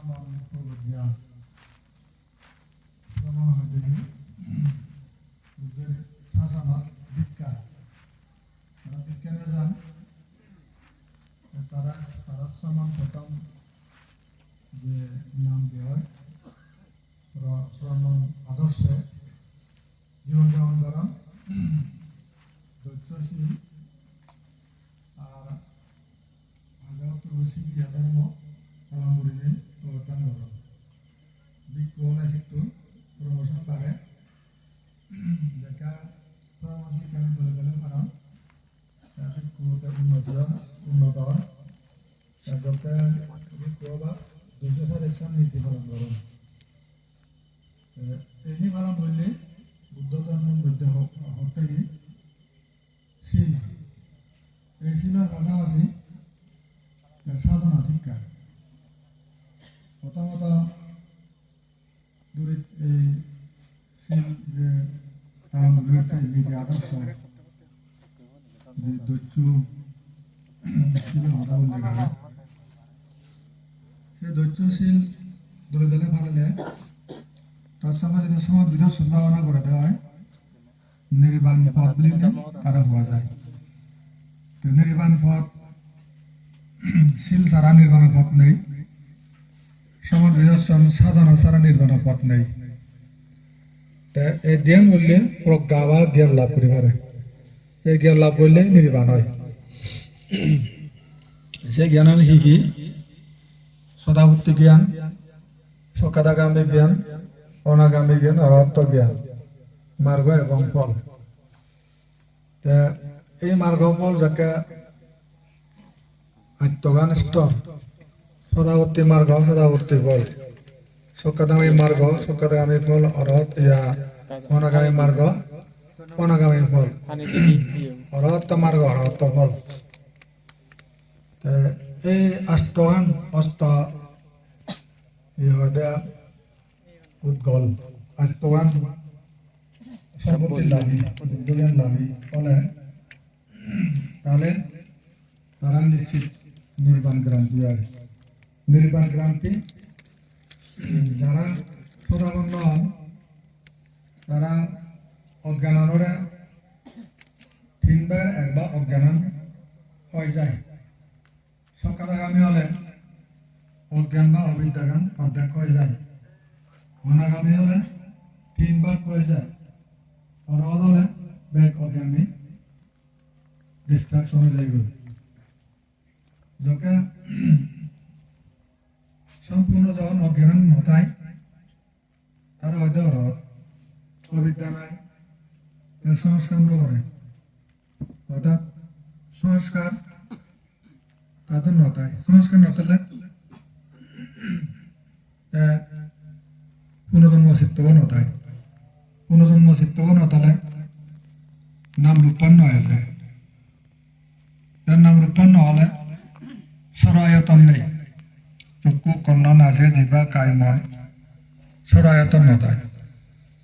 শ্রমণ প্রজ্ঞা শ্রমণ হইতে বুদ্ধের শাসনত দীক্ষা তারা দীক্ষা নিয়ে যান তারা তারা শ্রমণ প্রথম যে নাম দেওয়া হয় শ্রমণ আদর্শে জীবনযাপন করা ধৈর্যশীল আর হাজারত রসিকিয়া ধর্ম পালন করিবে প্রবর্তন করা বিক্ষোভে শিক্ষিত প্রমোশন পারে দেখা শ্রমণ শিক্ষাকে ধরে দিলে কারণ বিক্ষোভতে উন্নত হয় যাতে বিক্ষোভ বা দুশো সারের নীতি পালন করেন এই পালন করলে বুদ্ধ ধর্মের মধ্যে হতে শিল এই শিলের পাশাপাশি সাধনা শিক্ষা প্রথমত এই শিল যে নীতি আদর্শ যে দৈত্য শিলের কথা উল্লেখ আছে সেই দৈত্যশীল ধরে দিলে পারলে তার সঙ্গে যদি সময় বিরোধ সম্ভাবনা করে দেওয়া হয় নির্বাণ পথ বলিলে তারা হওয়া যায় তো নির্বাণ পথ শিল ছাড়া নির্বাণের পথ নেই সময় বিরোধ সাধনা ছাড়া নির্বাণের পথ নেই এই ধ্যান করলে প্রজ্ঞা বা জ্ঞান লাভ করে পারে এই জ্ঞান লাভ করলে নির্বাণ হয় সেই জ্ঞান শিখি সদাবর্তী জ্ঞান সকাদাগামী জ্ঞান অনাগামী জ্ঞান অর্থ জ্ঞান মার্গ এবং ফল এই মার্গ ফল যাকে আত্মজ্ঞান স্তর সদাবর্তী মার্গ সদাবর্তী ফল সকাদামী মার্গ সকাদাগামী ফল অরহত ইয়া অনাগামী মার্গ অনাগামী ফল অরহত মার্গ অরহত ফল এই আষ্টগান অষ্ট উদ্গল আষ্টগান সম্পত্তির দাবি উদ্যোগের দাবি ফলে তাহলে তারা নিশ্চিত নির্বাণ ক্রান্তি আর নির্বাণ ক্রান্তি যারা সদাবন্ন হন তারা অজ্ঞানরে তিনবার একবার অজ্ঞান হয়ে যায় সকালাগামী হলে অজ্ঞান বা অবিদ্যাগান অর্ধেক হয়ে যায় অনাগামী হলে তিনবার হয়ে যায় অরহত হলে ব্যাগ অজ্ঞানী ডিস্ট্রাকশন হয়ে যায় যখন সম্পূর্ণ যখন অজ্ঞান নতায় তারা হয়তো অরহত অবিদ্যা নাই সংস্কার করে অর্থাৎ সংস্কার তাদের নতায় সংস্কার নতালে পুনর্জন্ম চিত্তব নতায় পুনর্জন্ম চিত্তব নতালে নাম রূপান্ন হয়েছে তার নাম রূপান্ন হলে সরায়তন নেই চক্ষু কর্ণ নাচে জিবা কায় মন সরায়তন নতায়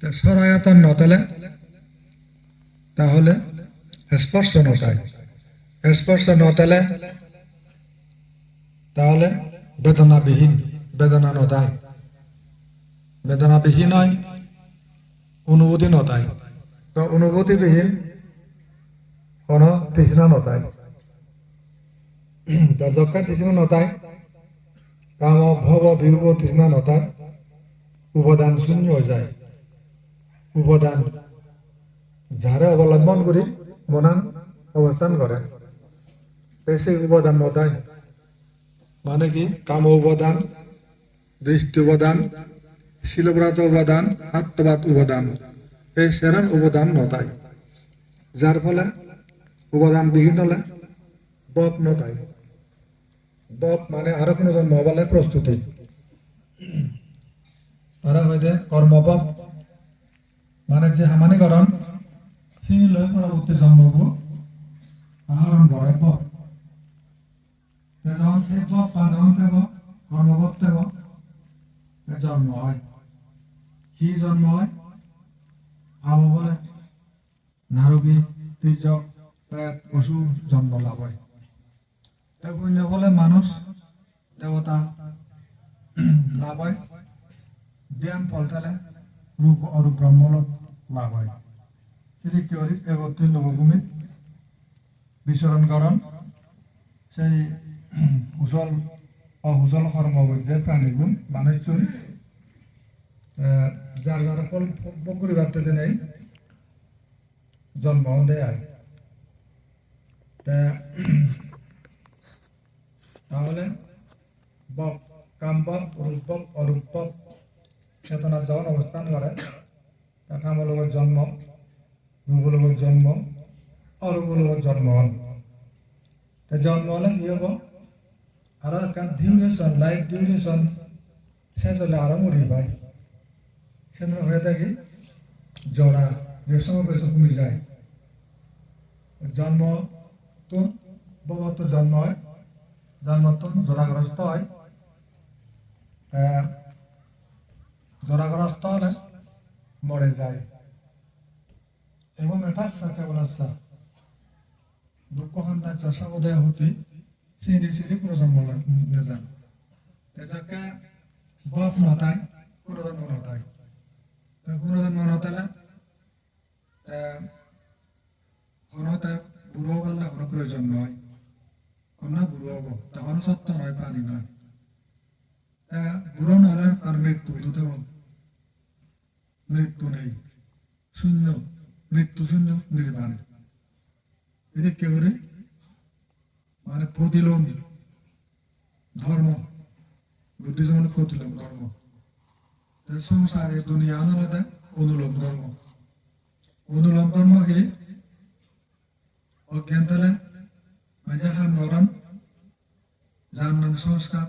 সরায়তন নতালে তাহলে স্পর্শ নতায় স্পর্শ নতালে তাহলে বেদনাবিহীন বেদনা নতায় বেদনাবিহীন হয় অনুভূতি নতায় তো অনুভূতিবিহীন কোন তৃষ্ণা নতায় যখন তৃষ্ণা নতায় কাম ভব বিভব তৃষ্ণা নতায় উপাদান শূন্য হয়ে যায় উপাদান যারে অবলম্বন করি মনান অবস্থান করে সেই উপাদান নতায় মানে কি কাম উপাদান দৃষ্টি উপাদান শিলব্রাত উপাদান আত্মবাদ উপাদান এই সেরান উপাদান নতায় যার ফলে উপাদান বিহীন হলে বপ নতায় বপ মানে আরো কোনো জন্ম বলে প্রস্তুতি তারা হইতে কর্মবপ মানে যে হামানি করণ চিনি লয় পরবর্তী জন্মকে আহরণ করে বপ যখন সে বপ বা যখন দেব কর্মবপ দেব জন্ম হয় কি জন্ম হয় ভাব বলে নারকী তির্যক প্রেত পশু জন্ম লাভ হয় পুণ্য বলে মানুষ দেবতা লাভ হয় ধ্যান ফল তাহলে রূপ অরূপ ব্রহ্মলোক লাভ হয় সেটি কি করি একত্রিত লোকভূমি বিচরণ করণ সেই উজল অহুজল কর্ম যে প্রাণীগুণ মানুষজন যার যার ফল বকুরি বাড়তেছে নেই জন্ম দেয় তাহলে বক কাম্বক রূপক অরূপক চেতনা যখন অবস্থান করে তা কামলোকের জন্ম রূপলোকের জন্ম অরূপলোকের জন্ম হন জন্ম হলে কি হব আরো একটা ডিউরেশন লাইফ ডিউরেশন শেষ হলে আরো মরি পাই সেমন হয়ে থাকে জরা যে সময় বেশি কমে যায় জন্ম তো বহুত জন্ম হয় জন্ম তো জরাগ্রস্ত হয় জরাগ্রস্ত হলে মরে যায় এবং এটা কেবল আচ্ছা দুঃখ সন্তান চাষা উদয় হতে সিঁড়ি সিঁড়ি প্রজন্ম যান যাকে বাপ নতায় কোনো জন্ম নতায় কোনো জন্ম নতালে কোনো বুড়ো বললে কোনো প্রয়োজন নয় কোনো বুড়ো হব তখন সত্য নয় প্রাণী নয় বুড়ো নহলে তার মৃত্যু দুটো মৃত্যু নেই শূন্য মৃত্যু শূন্য নির্বাণ এটি কে করে মানে প্রতিলোম ধর্ম বুদ্ধিজম হল প্রতিলোম ধর্ম সংসারে দুনিয়া আনন্দ অনুলোম ধর্ম অনুলোম ধর্ম কি অজ্ঞান তালে মাঝে খান গরম যার নাম সংস্কার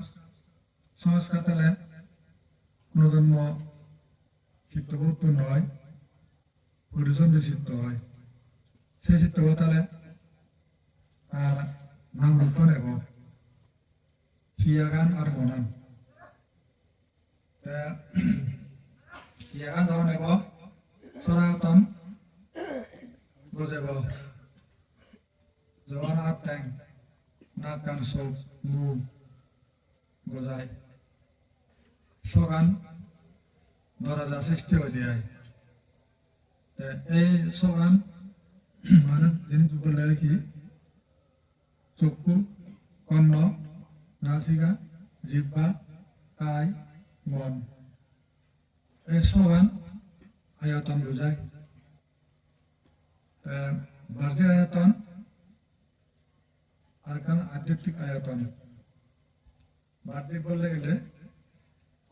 সংস্কার তালে কোন জন্ম চিত্ত উৎপন্ন হয় পরিচন্দ্র চিত্ত হয় সেই চিত্ত তালে তার নাম রূপ নেব হিয়াগান আর মনান হিয়াগান যখন নেব সনাতন বুঝেব যখন হাত ট্যাং নাক কান চোখ মুখ বোঝায় সগান দরজা সৃষ্টি হয়ে যায় এই সগান মানে জিনিস বলে কি চক্ষু কর্ণ নাসিকা জিহ্বা কায় মন এই সগান আয়তন বোঝায় বাহ্যিক আয়তন আর কারণ আধ্যাত্মিক আয়তন বাহ্যিক বললে গেলে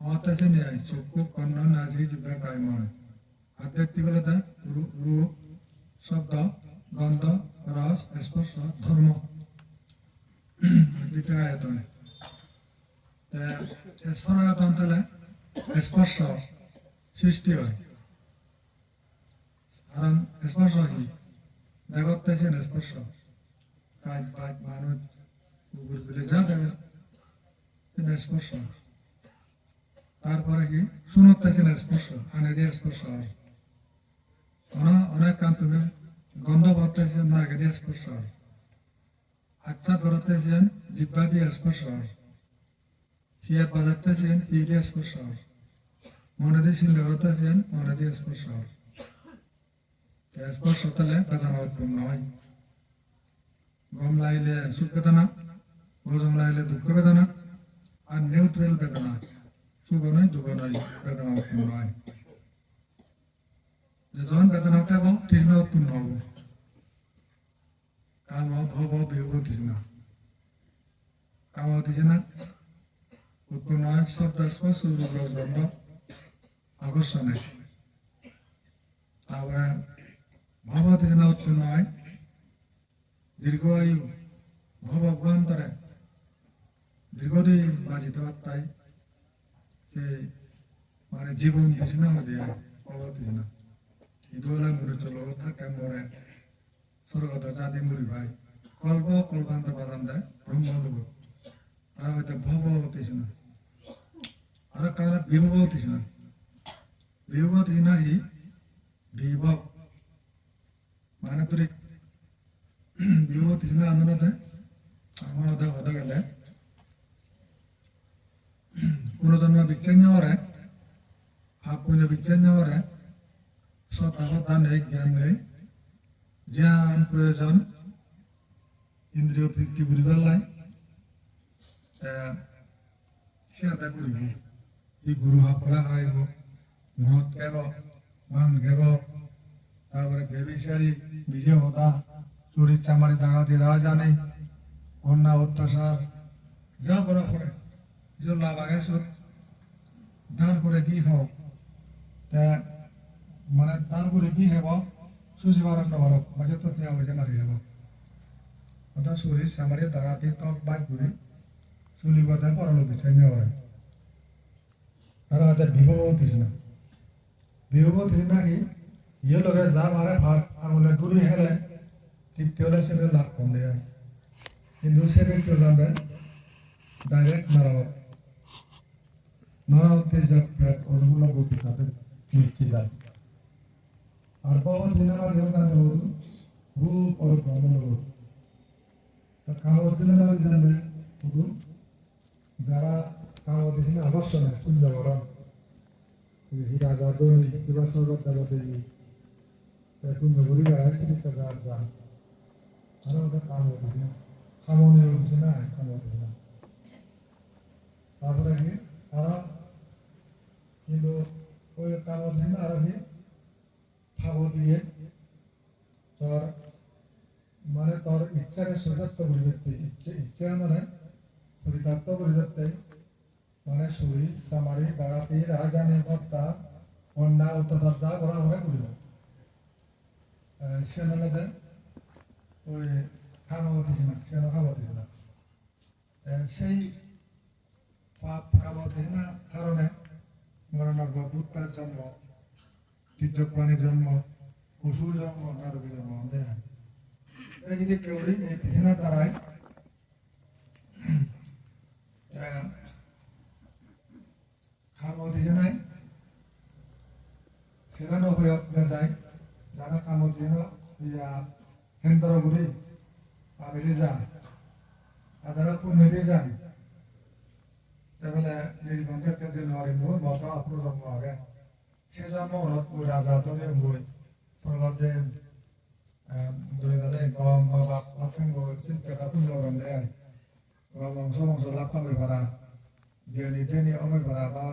আমার কাছে নেই চক্ষু কর্ণ নাসিকা জিহ্বা কায় মন আধ্যাত্মিক হলে তা রূপ শব্দ গন্ধ রস স্পর্শ ধর্ম দ্বিতীয় আয়তন সরায়তন তাহলে স্পর্শ সৃষ্টি হয় কারণ স্পর্শ কি দেখত পাইছেন স্পর্শ কাজ পাঁচ মানুষ গুগল বলে যা দেখে স্পর্শ তারপরে কি শুনত পাইছেন স্পর্শ আনে দিয়ে স্পর্শ হয় অনেক কাম তুমি গন্ধ ভাবতেছেন নাকে দিয়ে স্পর্শ হয় আচ্ছা ধরতেছেন জিব্বা দিয়ে স্পর্শ হয় হিয়াত বাজাতেছেন হি দিয়ে স্পর্শ হয় মনে দিয়ে চিন্তা করতেছেন মনে দিয়ে স্পর্শ হয় স্পর্শ তাহলে বেদনা উৎপন্ন হয় গম লাইলে সুখ বেদনা গজম লাইলে দুঃখ বেদনা আর নিউট্রাল বেদনা সুখ নয় দুঃখ নয় বেদনা উৎপন্ন হয় যখন বেদনা থাকব তৃষ্ণা উৎপন্ন হব কাম ভব বিয়োগ তৃষ্ণা কাম তৃষ্ণা উৎপন্ন হয় শব্দ স্পর্শ রূপ রস গন্ধ আকর্ষণে তারপরে ভব তৃষ্ণা উৎপন্ন হয় দীর্ঘ আয়ু ভব অভ্যন্তরে দীর্ঘদিন বাজিত তাই সে মানে জীবন তৃষ্ণা মধ্যে ভব তৃষ্ণা ইদোলা মরে চলো থাকে মরে স্বর্গত জাতি মরি ভাই কল্প কল্পান্ত বাদাম দেয় ব্রহ্মলোক আর হয়তো ভব তৃষ্ণা আর কারণ বিভব তৃষ্ণা বিভব তৃষ্ণা হি বিভব মানে তোর বিভব তৃষ্ণা আন্দোলনে আমার হতে গেলে পুনর্জন্ম বিচ্ছিন্ন করে ভাব পুণ্য বিচ্ছিন্ন করে সত্তা নেই জ্ঞান নেই জ্ঞান প্রয়োজন ইন্দ্রিয় তৃপ্তি বুঝি পেলাই সিহঁতে কৰিব ই গুৰু সকলে খাইব মদ খাব পান খাব তারপরে বেবিচারি বিজে হতা চুরি চামারি ডাকাতি রাজানি অন্যায় অত্যাচার যা করা পড়ে জোল্লা বাগাইছো দাঁড় করে কি খাও তা মানে দাঁড় করে কি খাব সুজি বারক নবারক মাঝে তো তিয়া হয়েছে মারি যাব ওটা চুরি চামারি ডাকাতি টক বাইক করে চুলি কথা পড়ালো বিচার নেওয়া আর ওদের বিবাহ হতিস না বিবাহ হতিস না কি ইয়ে লগে যা মারে ফার্স্ট আঙুলে ডুরি হেলে টিপতে হলে সেটা লাভ কম দেয় কিন্তু সে ব্যক্তি জানবে ডাইরেক্ট নরকতে যা প্রেত ওগুলো গতি তাদের নিচ্ছি যায় আর বহুত দিন আমার দেবতা হল রূপ और भ्रमण রূপ তো কামড় দিলে না জানবে শুধু যারা কামড় দিয়েছে অবশ্য না শূন্য গরম হীরা জাদুনি কিবা সর্বত দেবতা শূন্য করি বেড়ায় চিকিৎসা যার যান আরো ওটা কাম হচ্ছে না খামনি হচ্ছে না কাম হচ্ছে না তারপরে কি তারা কিন্তু ওই কাম হচ্ছে না আরো কি ফাবো দিয়ে তোর মানে তোর ইচ্ছাকে সুযোগ্য পরিবর্তে ইচ্ছা মানে পরিতাপ্ত পরিবর্তে মানে সুরি সামারি ডাকাতি রাজানি হত্যা অন্যায় অত্যাচার যা করা হয় করিব সে নলে ওই কামা হতেছে না সে খাওয়া হতেছে না সেই পাপ কামা হতেছে না কারণে মরণার ভূতপ্রেত জন্ম তীর্থ প্রাণী জন্ম পশুর জন্ম নারকী জন্ম দেয় এই যদি কেউ এই তিসিনার দ্বারায় খাওয়া হতেছে নাই সেটা নবয়ক যায় যারা কাম হচ্ছে না কেন্দ্র ঘুরে আবেলি যান তারা পুনে যান তাহলে নির্বন্ধের যে নয় মত আপনার জন্ম হবে সে জন্ম হলত রাজা তবে বই স্বর্গত যে ধরে গেলে গম বা বাপেন বই চিন্তা পুণ্য দেয় বংশ বংশ লাভ পাবে পারা দেনি দেনি অময় পারা বা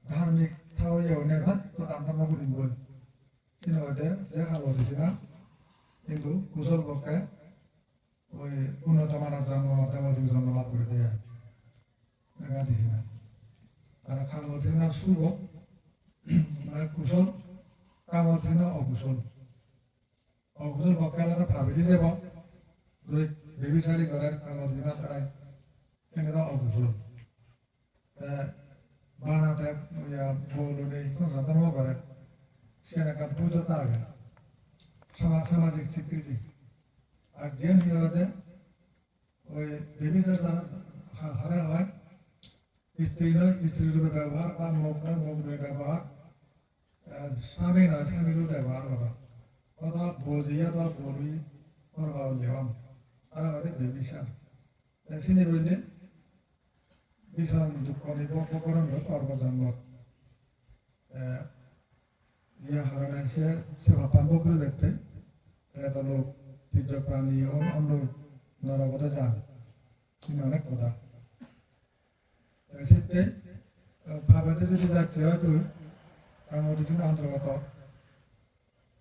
ধার্মিক থাও অনেক হাত তো দাম দাম করিম বই চিনতে যে খাবো দিছি না কিন্তু কুশল পক্ষে ওই উন্নত মানব জন্ম দেবদেব জন্ম লাভ করে দেয় দিছি না তারা খাবো দিছে না শুভ মানে কুশল কাম হচ্ছে না অকুশল অকুশল পক্ষে আলাদা ভাবি যাব ধরে বেবিচারি ঘরের কাম হচ্ছে না তারাই কেন অকুশল বানাতে বৌলো নেই সংসার ঘরের সেরকম বৈধতা আগে সামাজিক স্বীকৃতি আর যে নিয়তে ওই বেবিচার যারা হারা হয় স্ত্রী নয় স্ত্রী রূপে ব্যবহার বা মুখ নয় মুখ রূপে ব্যবহার স্বামী নয় স্বামী রূপে ব্যবহার করা অথবা বজি অথবা বলি করবা হম তারা আমাদের বেবিচার চিনি বললে ভীষণ দুঃখ নিবকরণ কর্মজন্মত ইয়ে হারানে সে ভাপান বকুল ব্যক্তি এটা লোক তীর্য প্রাণী অন্য নরকতে যান তিনি অনেক কথা সেতে ভাবাতে যদি যাচ্ছে হয়তো কামড়েছিল অন্তর্গত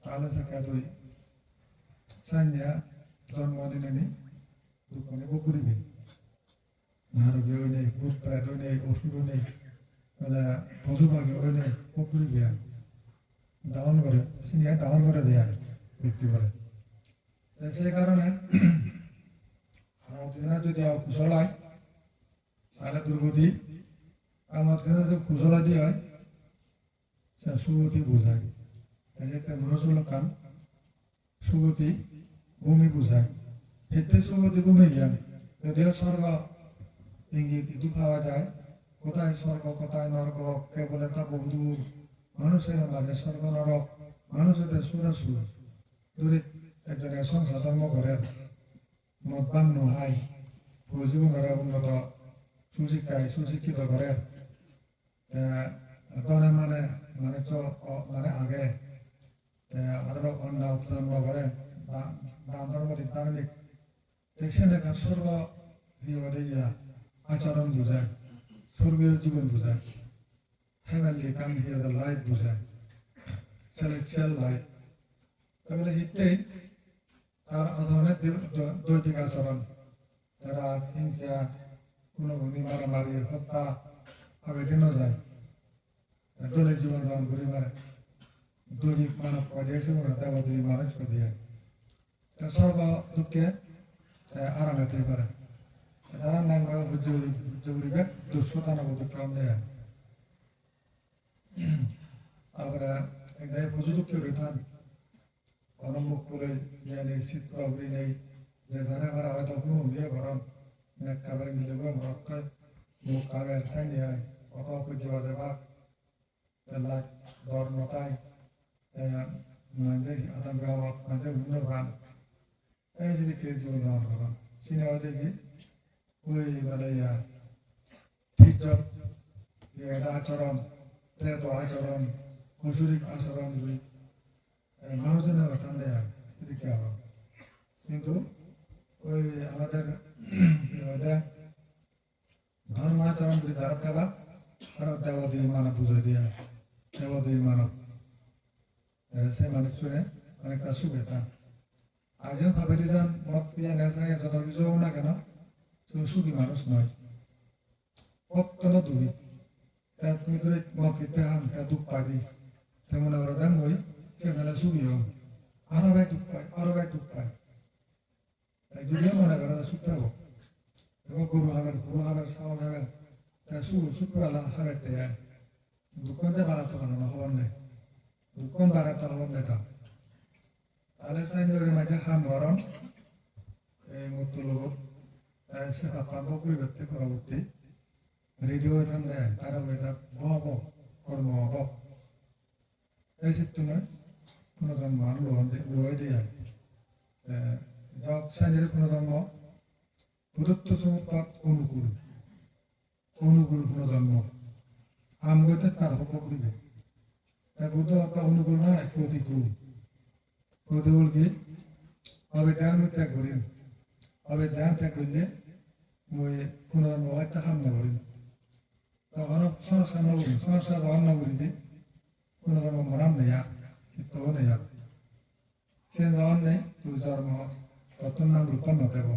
তাহলে সে তুই সান্যা জন্মদিনে দুঃখ নিব করিবি নারকীয় নেই ভূত প্রেত নেই অসুর নেই মানে পশু পাখি নেই পুকুরি গিয়া দাওয়ান করে সিনিয়া দাওয়ান করে দেয়া বিক্রি করে সেই কারণে যদি কুশল হয় তাহলে দুর্গতি আমাদের যদি কুশলাদি হয় সে সুগতি বোঝায় এতে মনসুল কান সুগতি ভূমি বোঝায় এতে সুগতি ভূমি জ্ঞান যদিও স্বর্গ ইঙ্গিত ইদু পাওয়া যায় কোথায় স্বর্গ কোথায় নরক কেবল তা বহুদূর মানুষের মাঝে স্বর্গ নরক মানুষের সুরে সুর দূরে একজনের সংসার ধর্ম করেন মদবান নহাই জীবনের উন্নত সুশিক্ষায় সুশিক্ষিত করেন দনে মানে মানে চ মানে আগে আরো অন্য উত্থান করে দান ধর্ম ধার্মিক সেখানে স্বর্গ ইয়া আচরণ বোঝায় স্বর্গীয় জীবন বোঝায় heavenly come here the life বোঝায় সেলেকচুয়াল লাইফ তাহলে হিটেই তার আচরণের দৈবিক আচরণ যারা হিংসা খুনোখুনি মারামারি হত্যা আবেদনও যায় দলের জীবন যাপন করে মারে দৈনিক মানব দিয়েছে দেবদী মানুষকে দিয়ে সর্ব দুঃখে আরামে থাকতে পারে তারা নাঙ্গল হুজ্জুরিবে দুঃসতানা বোধ কম দেয় তারপরে একদাই প্রচুর দুঃখী রিথান অনমুখ বলে ইয়ে নেই শীত প্রভৃতি নেই যে যারা আমার হয়তো কোনো উনিয়ে গরম নেক খাবারে মিলে গো রক্ত মুখ খাবের সাই নিয়ে কত সহ্য বাজে বা লাখ দর নতায় মানে আদান গ্রামত মানে অন্য ভান এই যদি কে জীবন যাপন করেন সিনেমা দেখি ওই মানে ঠিক আচরণ প্রেত আচরণ ঐশ্বরিক আচরণ মানুষজনের বেতন দেয় এদিকে আবার কিন্তু ওই আমাদের ধর্ম আচরণ করে যারা দেবা তারা দেবদেবী মানব পুজো দিয়ে দেবদেবী মানব সে মানুষ শুনে অনেকটা সুখে তার আজও ভাবেটি যান মত দিয়ে নেশায় যত কিছু না কেন সে সুখী মানুষ নয় অত্যন্ত দুঃখী তা তুমি ধরে মত খেতে হান তা দুঃখ পাবি তেমন ওরা দাম ওই সেখানে সুখী হন আরো ভাই দুঃখ পায় আরো ভাই দুঃখ পায় তাই যদিও মনে করে সুখ পাবো এবং গরু হাবের চাউল হাবের তা সুখ পেলা হাবের দেয় দুঃখ যে বাড়াতে পারে না হবার নেই দুঃখ বাড়াতে হবার নেই তা তাহলে সাইনজরি মাঝে হাম গরম এই মতো লোক তাই সে প্রাপ্য পরিবর্তে পরবর্তী রেডিও থান দেয় তারা হয়ে থাক হব কর্ম হব এই চিত্তনে পুনর্জন্ম লোহাই দিয়ে যব সাইনজরি পুনর্জন্ম প্রদত্ত সমুৎপাত অনুকূল পুনর্জন্ম আম গইতে তার হব করিবে তাই বুদ্ধ হত্যা অনুকূল না প্রতিকূল প্রতিকূল কি অবিদ্যান ত্যাগ করিম অবিদ্যান ত্যাগ করলে মই পুনর্জন্ম হত্যা কাম না করিম তখন সমস্যা নকরিম সমস্যা যখন নকরিবি পুনর্জন্ম মরাম নেয়া চিত্তও নেয়া সে যখন নেই তুই জন্ম তত নাম রূপ নদেব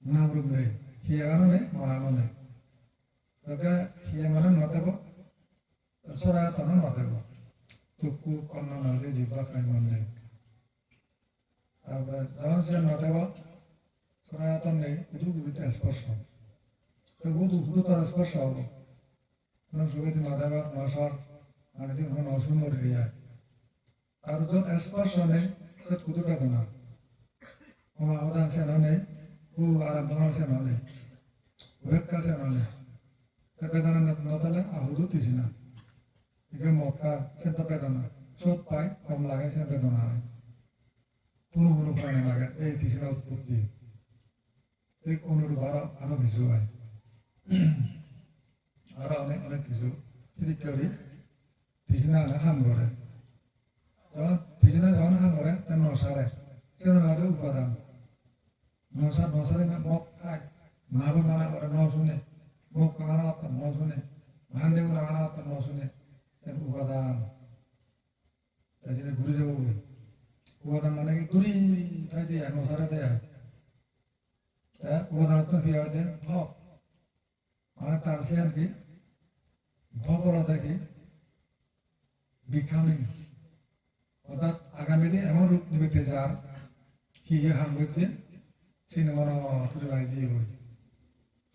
নাম রূপ নেই হিয়াগানো নেই মরানো নেই তোকে হিয়া মানে নদেব সরায়তন নদেব চক্ষু কর্ণ নাজে জিহ্বা খাই মন নেই তারপরে যখন সে নদেব সরায়তন নেই শুধু গুবিতে স্পর্শ তো শুধু তার স্পর্শ হবো কোনো সুগতি নদেব নসর মানে দিন কোনো অসুন্দর হয়ে যায় আর যত স্পর্শ নেই সত কুদু বেদনা ওমা হদা আছে নেই কু আরাম আছে নেই উভেক্ষা আছে নেই তা বেদনা নতালে আহুদু তিছি না এখানে মক্কার সে তো বেদনা চোট পায় কম লাগে সে বেদনা হয় পুনঃ প্রাণে লাগে এই তিসিনা উৎপত্তি এই অনুরূপ আরো কিছু হয় আরো অনেক কিছু যদি করি তিসিনা হাম করে যখন তিসিনা যখন হাম করে তার নসারে সে উপাদান নসারে মগ খায় মাবে মানা করে ন শুনে মুখ মানা হতাম ন শুনে ভান দেব না মানা হতাম ন শুনে উপাদান তাই জন্য ঘুরে যাবো উপাদান মানে কি দূরি তাই দিয়ে নসারে দেয় উপাদান তো কি হয় ভব মানে তার সে আর কি ভবলতা কি বিকামিং অর্থাৎ আগামী দিন এমন রূপ নিবে যার কি হাম হচ্ছে সিনেমা রাইজি হই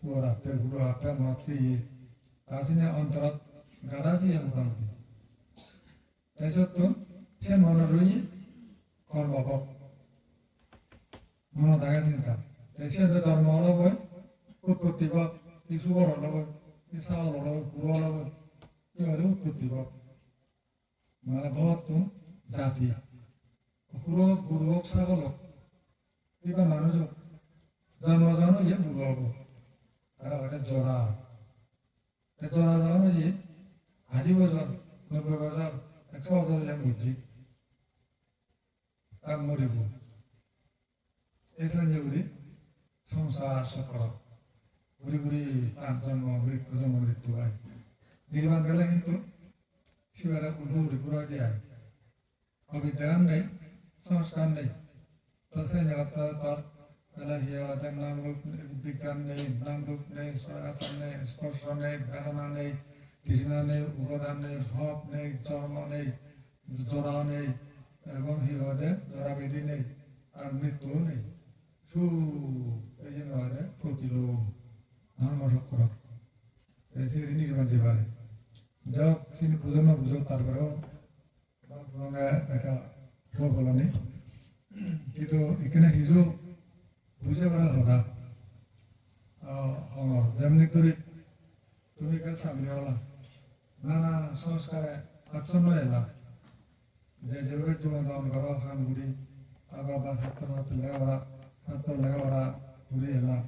পুরা পে গুরু আপে মতি তাসিনে অন্তরাত গাদাজি মোটামুটি তাই সত্য সে মনে রই কর্মভব মনে থাকে চিন্তা তাই সে জন্ম অলগ হয় উৎপত্তি ভাব কি সুগর অলগ হয় কি চাউল অলগ হয় গুরু অলগ হয় কি হয় উৎপত্তি ভাব মানে ভবত্ব জাতি গুরু গুরু হোক ছাগল হোক কিবা মানুষ হোক জন্ম ইয়ে বুড়ো হব তারা হয়তো জরা জরা যাওয়া যে 80 বছর 90 বছর 100 বছর যেন বুঝছি তার মরিব এই যে উড়ি সংসার চক্র ঘুরি ঘুরি তার জন্ম মৃত্যু হয় নির্মাণ গেলে কিন্তু শিবারা উল্টো উড়ি ঘুরা দিয়ে অবিদ্যান নেই সংস্কার নেই তো সেই জায়গাটা তার বেলা হিয়াদের নাম রূপ বিজ্ঞান নেই নাম রূপ নেই সহায়তা নেই স্পর্শ নেই বেদনা নেই তৃষ্ণা নেই উপাদান নেই ভাব নেই জন্ম নেই জরা নেই এবং হিয়াদের জরাবেদি নেই আর মৃত্যুও নেই এই জন্য প্রতিলোম ধর্ম চক্র নির্মাণ যে পারে যা তিনি বুঝো না বুঝো তারপরেও একটা বলা নেই কিন্তু এখানে কিছু বুঝে পারা কথা যেমনি করে তুমি কাল সামনে হলা নানা সংস্কারে আচ্ছন্ন এলাম যেভাবে জীবনযাপন করো খানগুড়ি আবার বা ছাত্র লেখাপড়া ঘুরে এলাম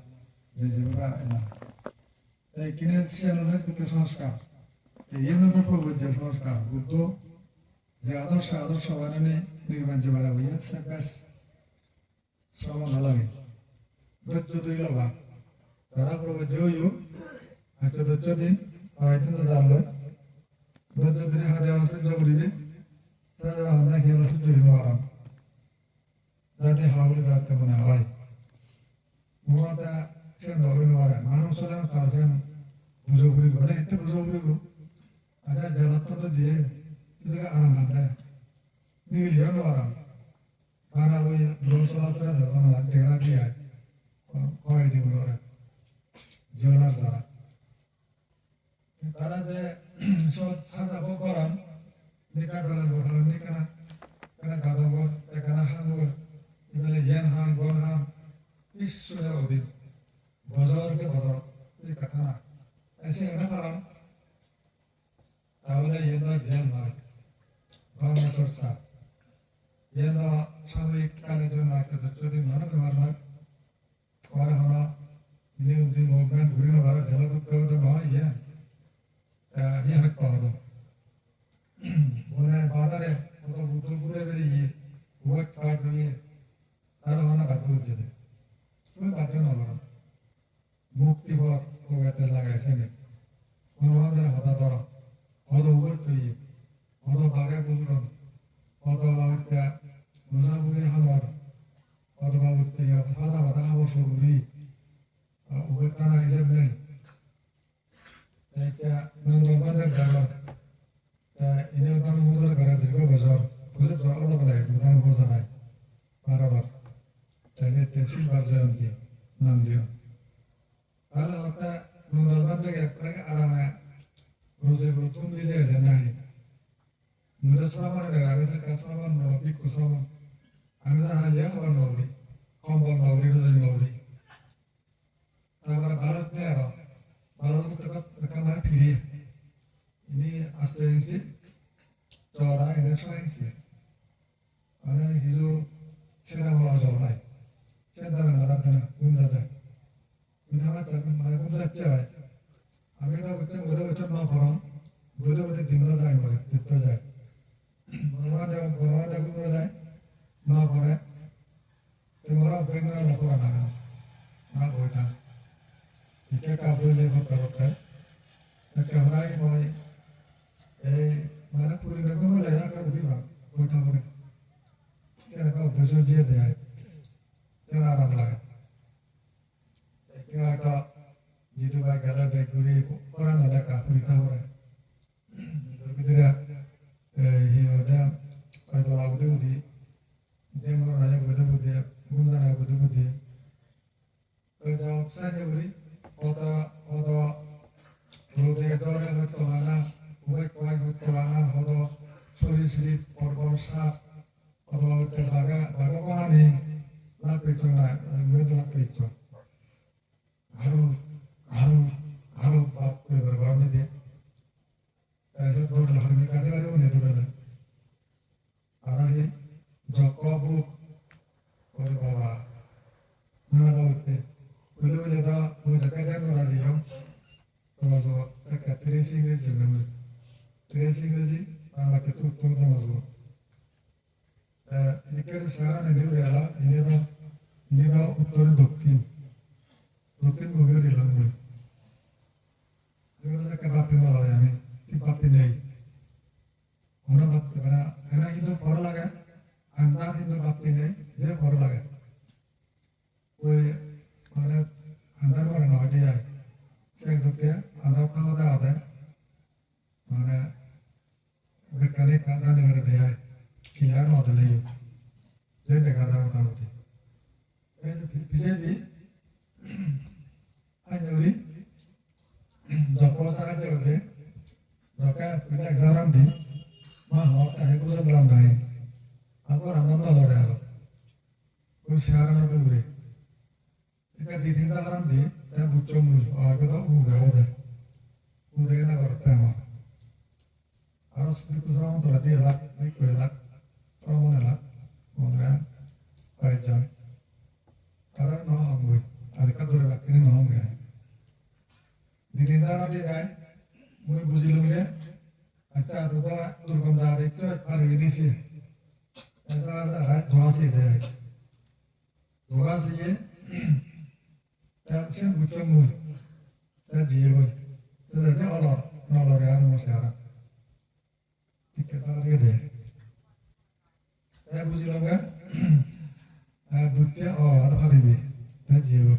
যেভাবে এলাম তাই কিনে সে দুটো সংস্কার এই প্রভুর যে সংস্কার বুদ্ধ যে আদর্শ বানানে নির্মাণ যে বাড়া হইয়াছে বেশ শ্রমণ লাগে ধৈর্য দুই লবা তারা প্রভু যে হইও হয়তো ধৈর্য দিন হয়তো জানলো ধৈর্য দিনে হাতে আমার সহ্য করিবে তারা আমরা কি আমরা সহ্য করিব আরাম যাতে হাওড়ে যাতে মনে হয় মমতা সে ধরিব পারে মানুষ হলে তার সে বুঝো করিব এতে বুঝো করিব আচ্ছা জলাত্ম দিয়ে তুই আরাম লাগবে নিগলিও না আরাম মানা ওই লোক চলাচলে দেখা দিয়ে কয় দিব ওরা জিওলার যারা তারা যে সব সাজাবো করান নিকার বেলা গোঠাল নিকানা কেনা গাদব এখানা হান এবেলে জ্ঞান হান গণ হান ঈশ্বরে অধীন বজরকে বজর এই কথা না এসে এনে পারান তাহলে এর জেল নয় ধর্ম চর্চা এর সাময়িক কালের জন্য যদি মনে ব্যবহার নয় পরে হলো নিউ মুভমেন্ট ঘুরিনো ভারত জেলা দুঃখ তো নয় হত্যা হতো মানে বাজারে কত বুদ্ধ ঘুরে বেরিয়ে ভোট ফাট হয়ে তারা মানে বাধ্য হচ্ছে ওই বাধ্য নগর মুক্তিপথ কবিতে লাগাইছে মনোবাদের হতা ধর হদ উভয় তৈরি হদ বাঘে বুঝলন হদ বাবুত্যা মজা বুয়ে হামর হদ বাবুত্যা সাদা বাধা খাবো সরুরি উভয় টানা হিসেব নেই নন্দনবাদের ড্রাইভার এনে উদান বোঝার ঘরে দীর্ঘ বছর বুঝে অলপ লাগে উদান বোঝা নাই বারবার চাইলে শিল্পার জয়ন্তী নাম দিও তাহলে হত্যা নন্দনবাদ থেকে একবারে আরামে রোজে গুলো তুমি যে নাই মুদা সরামানে দেয় আমি যে কাজ সরামান নড়ো বিক্ষু সরামান আমি যে হালিয়া খাবার নৌরি কম্বল নৌরি রোজের নৌরি তারপরে ভারত নেই আরো ভারত কামারে ফিরিয়ে ini aspirasi cara ini science ana hizo sera holo jolai sedana maradana gumjada idama chabi mane gumjacche hoy ami to bocche na পড়াম Bade দিন না যায় মরে পিত্ত যায় বনমাদে গুণ যায় না পড়ে তোমরা বেঙ্গা না পড়া না বইটা এটা কাবুল যে করতে একেবারে মই এই মানে পুরীর ঘুমলে একা উঠিবা বইটা পড়ে কেন অভ্যাস দিয়ে দেয় কেন আরাম লাগে কেন একটা যেহেতু বা গেলে ব্যাগ ঘুরি পড়ানো লেখা পরীক্ষা করে ভিতরে হয়তো বুদ্ধি বুদ্ধি ডেঙ্গুর রাজা বুদ্ধি বুদ্ধি গুমজা রাজা বুদ্ধি বুদ্ধি সাইনে ঘুরি অত অত রোদে জ্বরে হয়তো না উভয় কমাই হইতে বানা হতো শরীর শরীর পরপর সাপ অথবা হইতে বাঘা কহানি লাভ পেয়েছ না মৃত লাভ পেয়েছ ঘাড়ু বাপ করে গরমে দিয়ে দৌড়লে হরমিকা Tomazo, Saka, Teresi, Teresi, Amate, Tomazo. Iniker Sahara and Urela, Inida, Uttor Dokin, Dokin Mugari Langu. There was a Kabatin Olayami, Tipatine. Una Batana, and I Hindu Porlaga, and that Hindu Batine, Ze Porlaga. We are under one idea. Say the care, and that other, Mana Becanic and another day, Kiano the Lay. Then the Gazamati. Pizzi, I know it. The Cosa Jode, the Cap, Exarandi, Mahota, Heguzan Lamdai, Agora Nondolorero, Usara Duri. Because the things are on the Buchum or Uga, Ude never tema. I was speaking around the day luck, like luck, someone luck, on by John. Tara no hungry, I the Kadur in hunger. The Dindara did I, we Buzilunga, a chat with Durgam Church, Paradisi. As I right, Dorasi there. Dorasi, Tamsin Buchum, that Jio, there's a dollar, no Loriano Sarah. Tickets are there. Buzilunga, I butcher or other holiday, that Jio.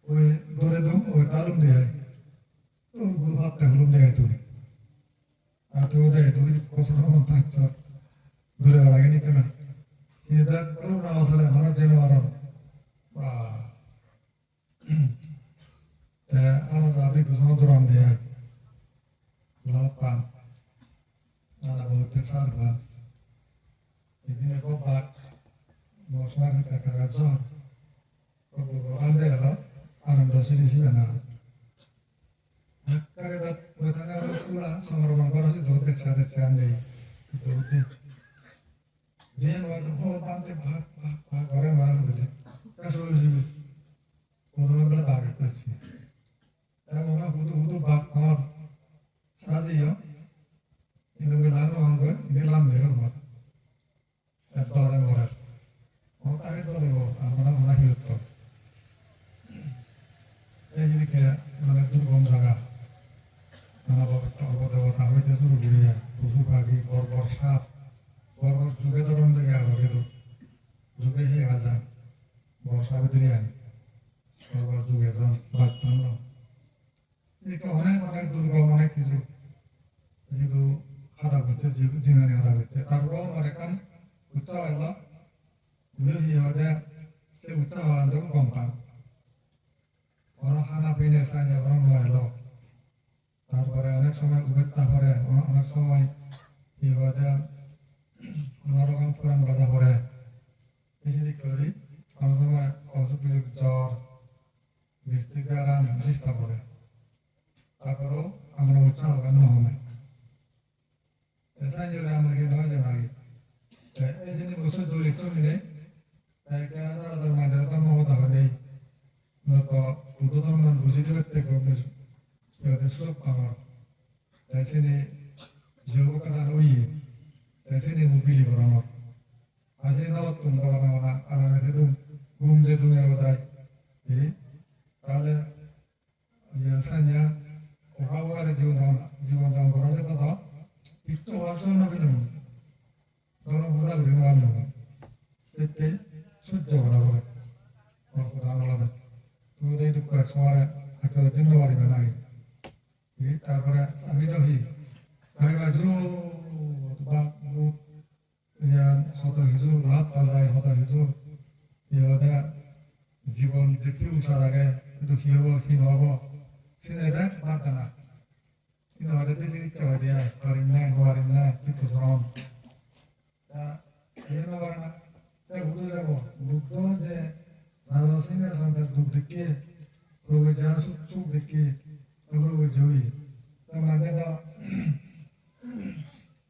We Doredum or Talum there. Don't go out the room there to me. After that, we go from home and patch up. Duraganism. He that Corona was a Manajano. I was a big on there. Lapan. And about the Sarvan. He didn't go back. Was not a Karazor. Andela. And the city now. Carry that with another Kula, some of them got us to the Sunday. Then what the whole band back or ever with it. That's always you. For the number bag of Christian. That one who do back hard. Sazio in the Milano hunger in the Lambe. That daughter more. What I thought about, I'm not here. এদিকে মানে দুর্গম জায়গা নানা হইতে শুরু করিয়া পশু পাখি বর্বর সাপ বর্বর যুগে ধরন থেকে আগে তো যুগে হে আজান বর্ষা ভিতরে আই বর্বর যুগে জন বাচ্চান এদিকে অনেক দুর্গম অনেক কিছু কিন্তু হারা হচ্ছে জিনানি হারা হচ্ছে তারপরেও আমার এখন উৎসাহ এলো ঘুরে হয়ে সে উৎসাহ আনতে কম পান খানা পিনে সাইনে ওরা নয় তারপরে অনেক সময় উবেত্তা পরে অনেক সময় কি হয়ে অন্যরকম পুরান বাজা পড়ে বেশি করি অনেক সময় অসুবিধা জ্বর বৃষ্টির আরাম চেষ্টা করে তারপরেও আমরা উৎসাহ কেন হবে সাই যে আমরা কি নয় যে নাকি এই জিনিস ওষুধ ধরে চলে তাই তাদের মাঝে মমতা হয় নেই তো 부도덕만 무지개 때 거기서 여기 수업 방어 대신에 저거보다 오이 대신에 무빌리 걸어놓 아직 나왔던 거가 나오나 아람에 대동 문제 중에 오다 이 다음에 여사냐 오가와의 지원장 걸어서 더 이쪽 와서 놓기는 너는 보다 그리는 거 아니야 그때 출적을 하고 그래 나눠라 Today the correct one, I told him no worry when I তারপরে আমি তো হি গাইবা জুরো বা বহুত ইয়ান হত হিজু লাভ পাজায় হত হিজু ইহদা জীবন যেটি উসার আগে কিন্তু কি হব কি নহব সেটা দেখ বাদ না কিন্তু হয়তো বেশি ইচ্ছা হয় দেয় পারিম না কিন্তু ধরম তা এই নবার না তাই হুদু যাব বুদ্ধ যে রাজা সিংহের সন্তান দুঃখ দেখে প্রভু যা সুখ দেখে প্রভু জয়ী তার মাঝে তো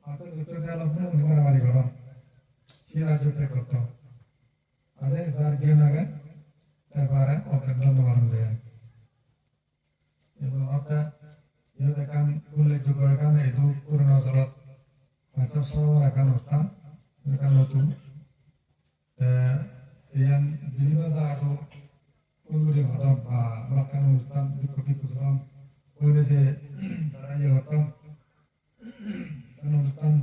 হাতের উচ্চ দেওয়া পুরো মারামারি করেন সে রাজ্যতে করত আজ যার জ্ঞান আগে তারপরে অজ্ঞান মারণ দেয় সরম একান অনুষ্ঠান এখান নতুন ইয়ান বিভিন্ন জায়গা ফুলগুড়ি হদম বা মাকান অনুষ্ঠান দুঃখ বিকুসরম ওইনে যে তারা ইয়ে হতাম অনুষ্ঠান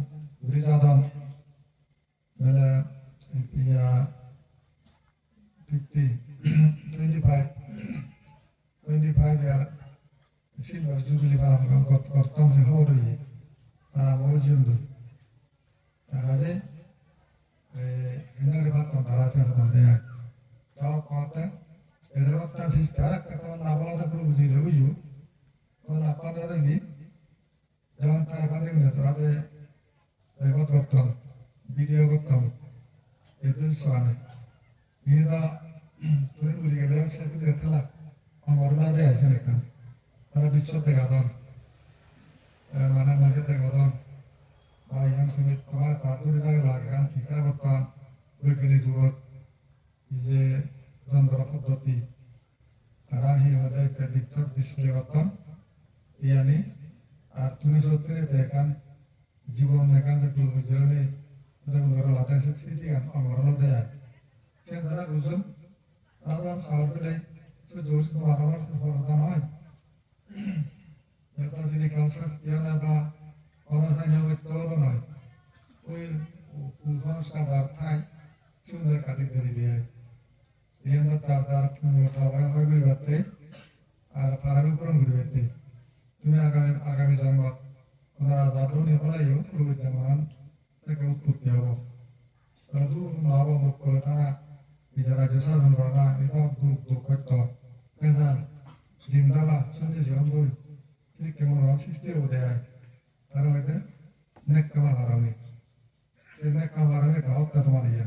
ঘুরি যাদম মেলে ইয়া 25 ইয়ার সিলভার জুবিলি পালন করতাম যে খবর হইয়ে তারা বহু জিন্দু দেখা যায় হিনারে ভাবতাম তারা আছে দেয় যাও কথা এদের করতাম সিস্টার একটা তোমার লাভলাদা করে বুঝিয়েছে বুঝু তোমার লাভ পাত্রা দেখি যেমন তাই এখন দেখুন তারা যে রেকর্ড করতাম ভিডিও করতাম এদের সামনে এটা তুমি বুঝে গেলে সে ভিতরে খেলা আমার দেয় আছে এখান তারা বিশ্ব দেখা দাম মানে মাঝে দেখা দাম বা ইয়ান তুমি তোমার তাড়াতাড়ি লাগে লাগান শিক্ষা করতাম বৈজ্ঞানিক যুগত যে যন্ত্র পদ্ধতি তারা সেই হতে বিশ্ব ডিসপ্লে করতাম ইয়ানি আর তুমি সত্যি এখান জীবন এখান যে বুঝে ধরো লাতে স্মৃতি আমার দেয় সে তারা বুঝুন তারা খাবার পেলে জোর মারামার কথা নয় এটা যদি ক্যান্সার জানা বা অনসাইনতো নয় ওই কুসংস্কার যার ঠাই সুন্দর কাটি ধরে দিয়ে এই তার যার খাবার হয় করে বাড়তে আর ফারামি পূরণ করে বাড়তে তুমি আগামী জন্ম ওনারা যা ধনী হলাইও পূর্বের যেমন থেকে উৎপত্তি হব তারা দু মহাবা মুখ করে তারা নিজের রাজ্য শাসন করে না এটা দুঃখ করত পেঁচাল ডিম দাবা শুনতে জীবন বই ঠিক কেমন সৃষ্টি হবো দেয় তারা হয়তো নেককামা হারামি সেই নেককামা হারামি গাহকটা তোমার ইয়ে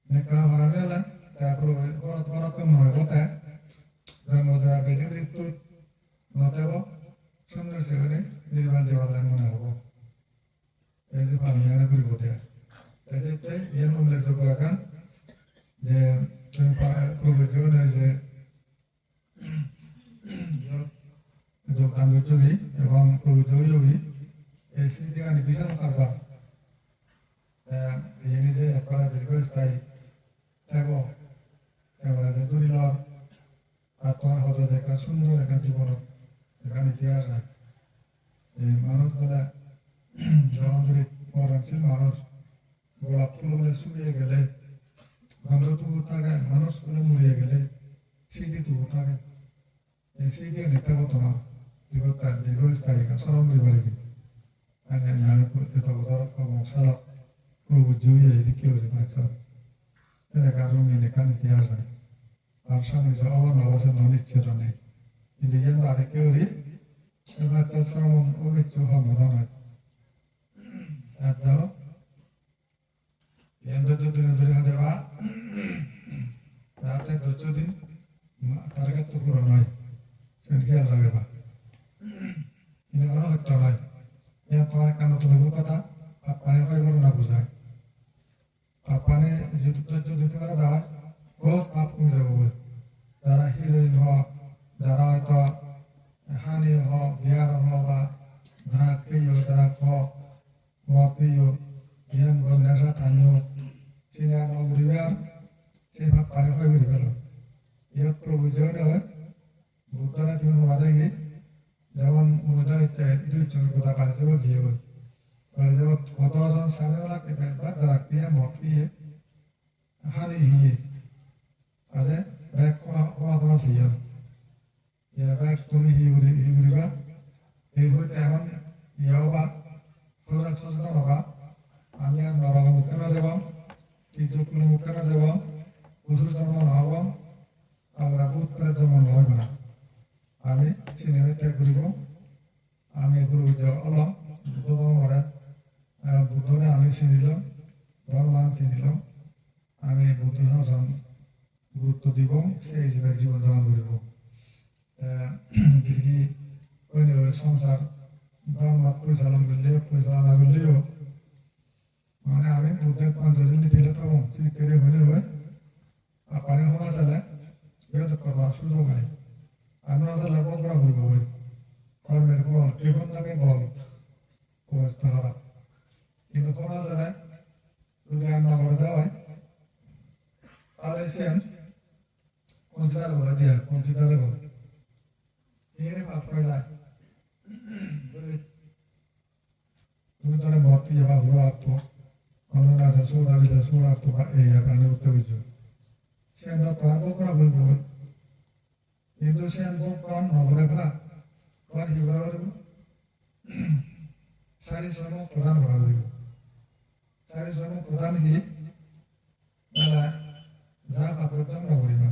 নেককামা হারামি হলে তারপর গণতম নয় বলতে জন্ম যারা বেদিন ঋতু নতেব সুন্দর সেখানে নির্বাণ জীবন মনে হবো এই যে পালন করিব দেয় তাই এর উল্লেখযোগ্য এখন যে প্রভু জীবনের যে যোগদান যোগী এবং প্রভু যোগী এই স্মৃতিকানি বিশাল কারবার এই নিজে একবার দীর্ঘস্থায়ী থাকব এবারে যে দরিলর আর তোমার হতো যে একটা সুন্দর এখান জীবন এখানে ইতিহাস হয় এই মানুষ বলে যেমন ধরি মরণশীল মানুষ গোলাপ ফুল বলে শুকিয়ে গেলে গন্ধ তবু থাকে মানুষ বলে মরিয়ে গেলে স্মৃতি তবু থাকে এই স্মৃতি নিতে হবো তোমার জীবন তার দীর্ঘস্থায়ী স্মরণ দিয়ে পারবি আমি এত বছর মশালা প্রভু জুয়ে এদিকে হতে পারছে দেখা রঙিন এখানে ইতিহাস হয় আর সামনে অবান অবসর অনিশ্চিত নেই কিন্তু যেন আরেকে ওরি বাচ্চা শ্রমণ অভিজ্ঞ সম্বোধন হয় আর যাও ধৈর্য ধরে হতে বা রাতে ধৈর্য দিন টার্গেট তো পুরো নয় সে খেয়াল রাখে বা কিন্তু কোনো হত্যা নয় ইয়ার তোমার একটা নতুন অভিজ্ঞতা পানি হয় করে না বোঝায় পানি যদি ধৈর্য দিতে পারে দাওয়ায় বহুত পাপ কমে যাবো বই যারা হিরোইন হোক যারা হয়তো হানি হোক বিয়ার হোক বা দ্রাক খেয়েও দ্রাক হোক মদ খেয়েও ইয়ান নেশা টানিও সিনিয়া নগরীবার সেই ভাব পানি হয় করে পেল ইহত প্রভু যেমন হয় বুদ্ধরা তুমি হবা দেখি যেমন মনে হচ্ছে কথা পালিছে জিয়ে বই বাড়ি যাব কতজন স্বামীওয়ালাকে ব্যাগ রাখতে মদ পিয়ে হানি হিয়ে আছে ব্যাগ ক্ষমা তোমার সিয়াল ইয়া ব্যাগ তুমি হি ঘুরিবা এই হইতে এমন ইয়াও বা সচেতন হবা আমি আর নরক মুখে না যাব তীর্থকুল মুখে না যাব পশুর জন্ম নহব আমরা ভূত প্রেত জন্ম নহব না আমি সিনেমা ত্যাগ করিব আমি গুরু অলম বুদ্ধ ধর্মরে বুদ্ধরে আমি চিনিলাম ধর্মান চিনিলাম আমি বুদ্ধ শাসন গুরুত্ব দিব সেই হিসেবে জীবন যাপন করিব গৃহী সংসার ধর্ম পরিচালনা করলেও মানে আমি বুদ্ধের পঞ্চজনী দিলে তো চিকিৎসা হলে হয় আর পানি সমাজ চালে বিরোধ করবার সুযোগ হয় আমরা চালে বকরা করব হয় কর্মের বল কেখন থাকে বল অবস্থা খারাপ কিন্তু সমাজে যদি রান্না করে দেওয়া হয় তাহলে সে কঞ্চিতারে বলে দিয়া কঞ্চিতারে বলে এর পাপ করে যায় তুমি তারা মতি বা বুড়ো আপু অন্যরা সোরা বিলে সোরা আপু বা এই প্রাণী উত্তর হয়েছে সে তোমার বকরা বলব কিন্তু সে বকরণ নবরে ফেলা তোমার কি করা পারব সারি সময় প্রদান করা পারব সারি সময় প্রদান কি বেলা যা পাপরতম নগরিমা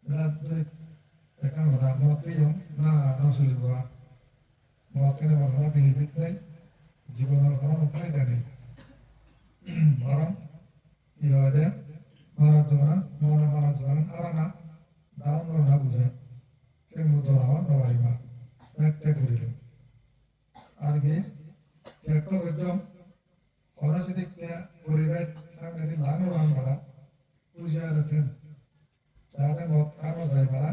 বেলা এখন কথা মতি না নচলিব মতিনে বর্তমান বেনিফিট নাই জীবনের কোনো ফায়দা নেই বরং কি হয় মানব জীবন মানব জীবন আর না দাওন না বুঝে সে মুদ্র হওয়ার নবারিমা ব্যক্ত করিল আর কি একটা উদ্যম অনসিদিকে পরিবেশ সামনে দিন লানো রান করা বুঝে আছেন যাতে মত কানো যায় পারা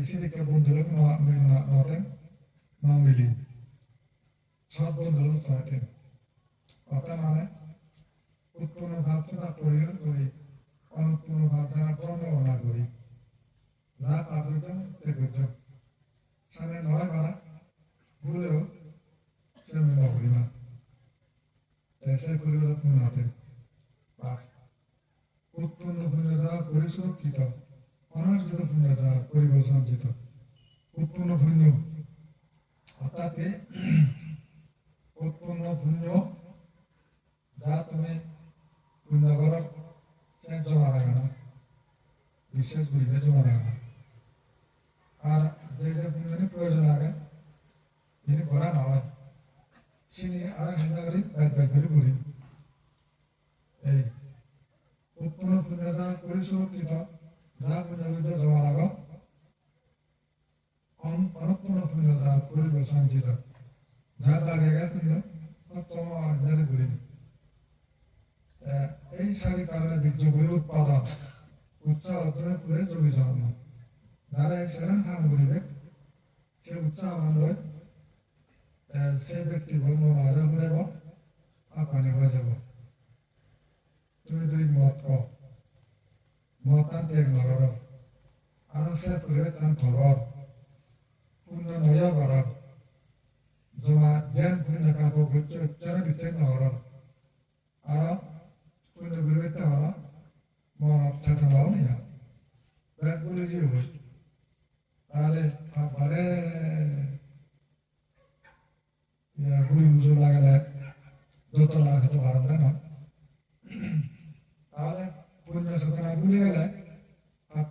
সিদিকে বন্ধুলোক নতেন ন মিলি সব বন্ধুলোক চাইতেন কথা মানে উৎপন্ন ভাব সদা পরিহার করি অনুৎপন্ন ভাব যারা প্রণয় না করি যা পাবলিক তে করছ সামনে নয় বাড়া ভুলেও সে মেলা করি না সে পরিবার নাতেন বাস উৎপন্ন পুণ্য যা করি সুরক্ষিত অনার্জিত পুণ্য যা করিব সঞ্চিত উৎপন্ন পুণ্য অর্থাৎ উৎপন্ন পুণ্য যা তুমি পুণ্য করার সে জমা রাখে না বিশেষ বুঝবে জমা রাখে না আর যে যে পুণ্যের প্রয়োজন লাগে যিনি করা না হয় তিনি আর হিন্দা করি ব্যাগ করে করি এই উৎপন্ন পুণ্য যা করি সুরক্ষিত যা পুণ্য জমা রাখ অনুৎপন্ন পুণ্য যা করিব সঞ্চিত যা লাগে পুণ্য সপ্তম হিন্দারে করি এই সারি কারণে বীর্যগুলি উৎপাদন উচ্চ অধ্যয়ন করে যোগী জন্ম যারা এই সেরেন কাম করিবে সে উচ্চ আনন্দ সে ব্যক্তি মন হাজার ঘুরাইব পানি হয়ে যাব তুমি যদি মত মত আনতে এক নগর আরো সে করিবে চান থগর পুণ্য নয় ঘর জমা যেন পুণ্য কাকো ঘুরছে উচ্চারণ বিচ্ছেদ নগর আর পুণ্য ঘুরবে হল মন চেতনাও নেই ব্যাগ বলে যে হই তাহলে বারে গুই হুজুর লাগালে যত লাগাতে তো পারেন না তাহলে পুণ্য চেতনা ভুলে গেলে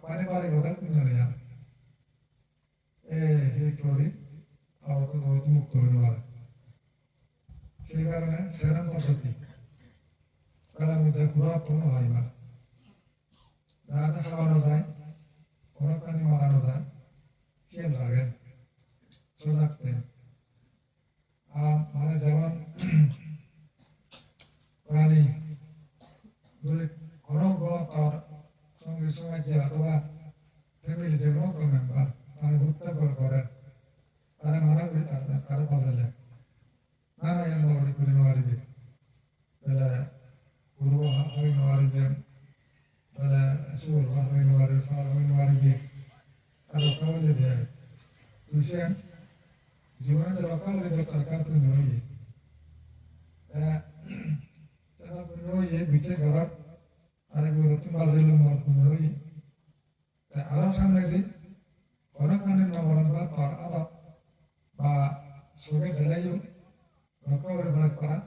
পারে পারে কথা পুণ্য নেই করি আবার তো বহুত মুক্ত হইতে পারে সেই কারণে সেরাম পদ্ধতি কালার মধ্যে ঘোরাপূর্ণ হয় না যাতে খাওয়ানো যায় কোনো প্রাণী মারানো যায় খেয়াল রাখেন সজাগতেন মানে যেমন প্রাণী যদি কোনো তার সঙ্গে সমাজ অথবা ফ্যামিলি যে কোনো মেম্বার প্রাণী হত্যা করে তারা মানা করি তারা বাজালে নানা এর নগরী করে নেওয়ারিবে বেলা গরু হাবি নেওয়ারিবে বেলা সুর হাবি নেওয়ারিবে সার হাবি নেওয়ারিবে আর রক্ষা বলে দেয় তুই জীবনে যে রক্ষা করে দরকার কার পুণ্য হইয়ে সেটা পুণ্য হইয়ে বিচে ঘর আরে তুমি বাজাইলো মর পুণ্য হইয়ে আরো সামনে দিই অনেক প্রাণীর নবরণ বা তার আদব বা সঙ্গে দিলাইও রক্ষা করে ফেরাক করা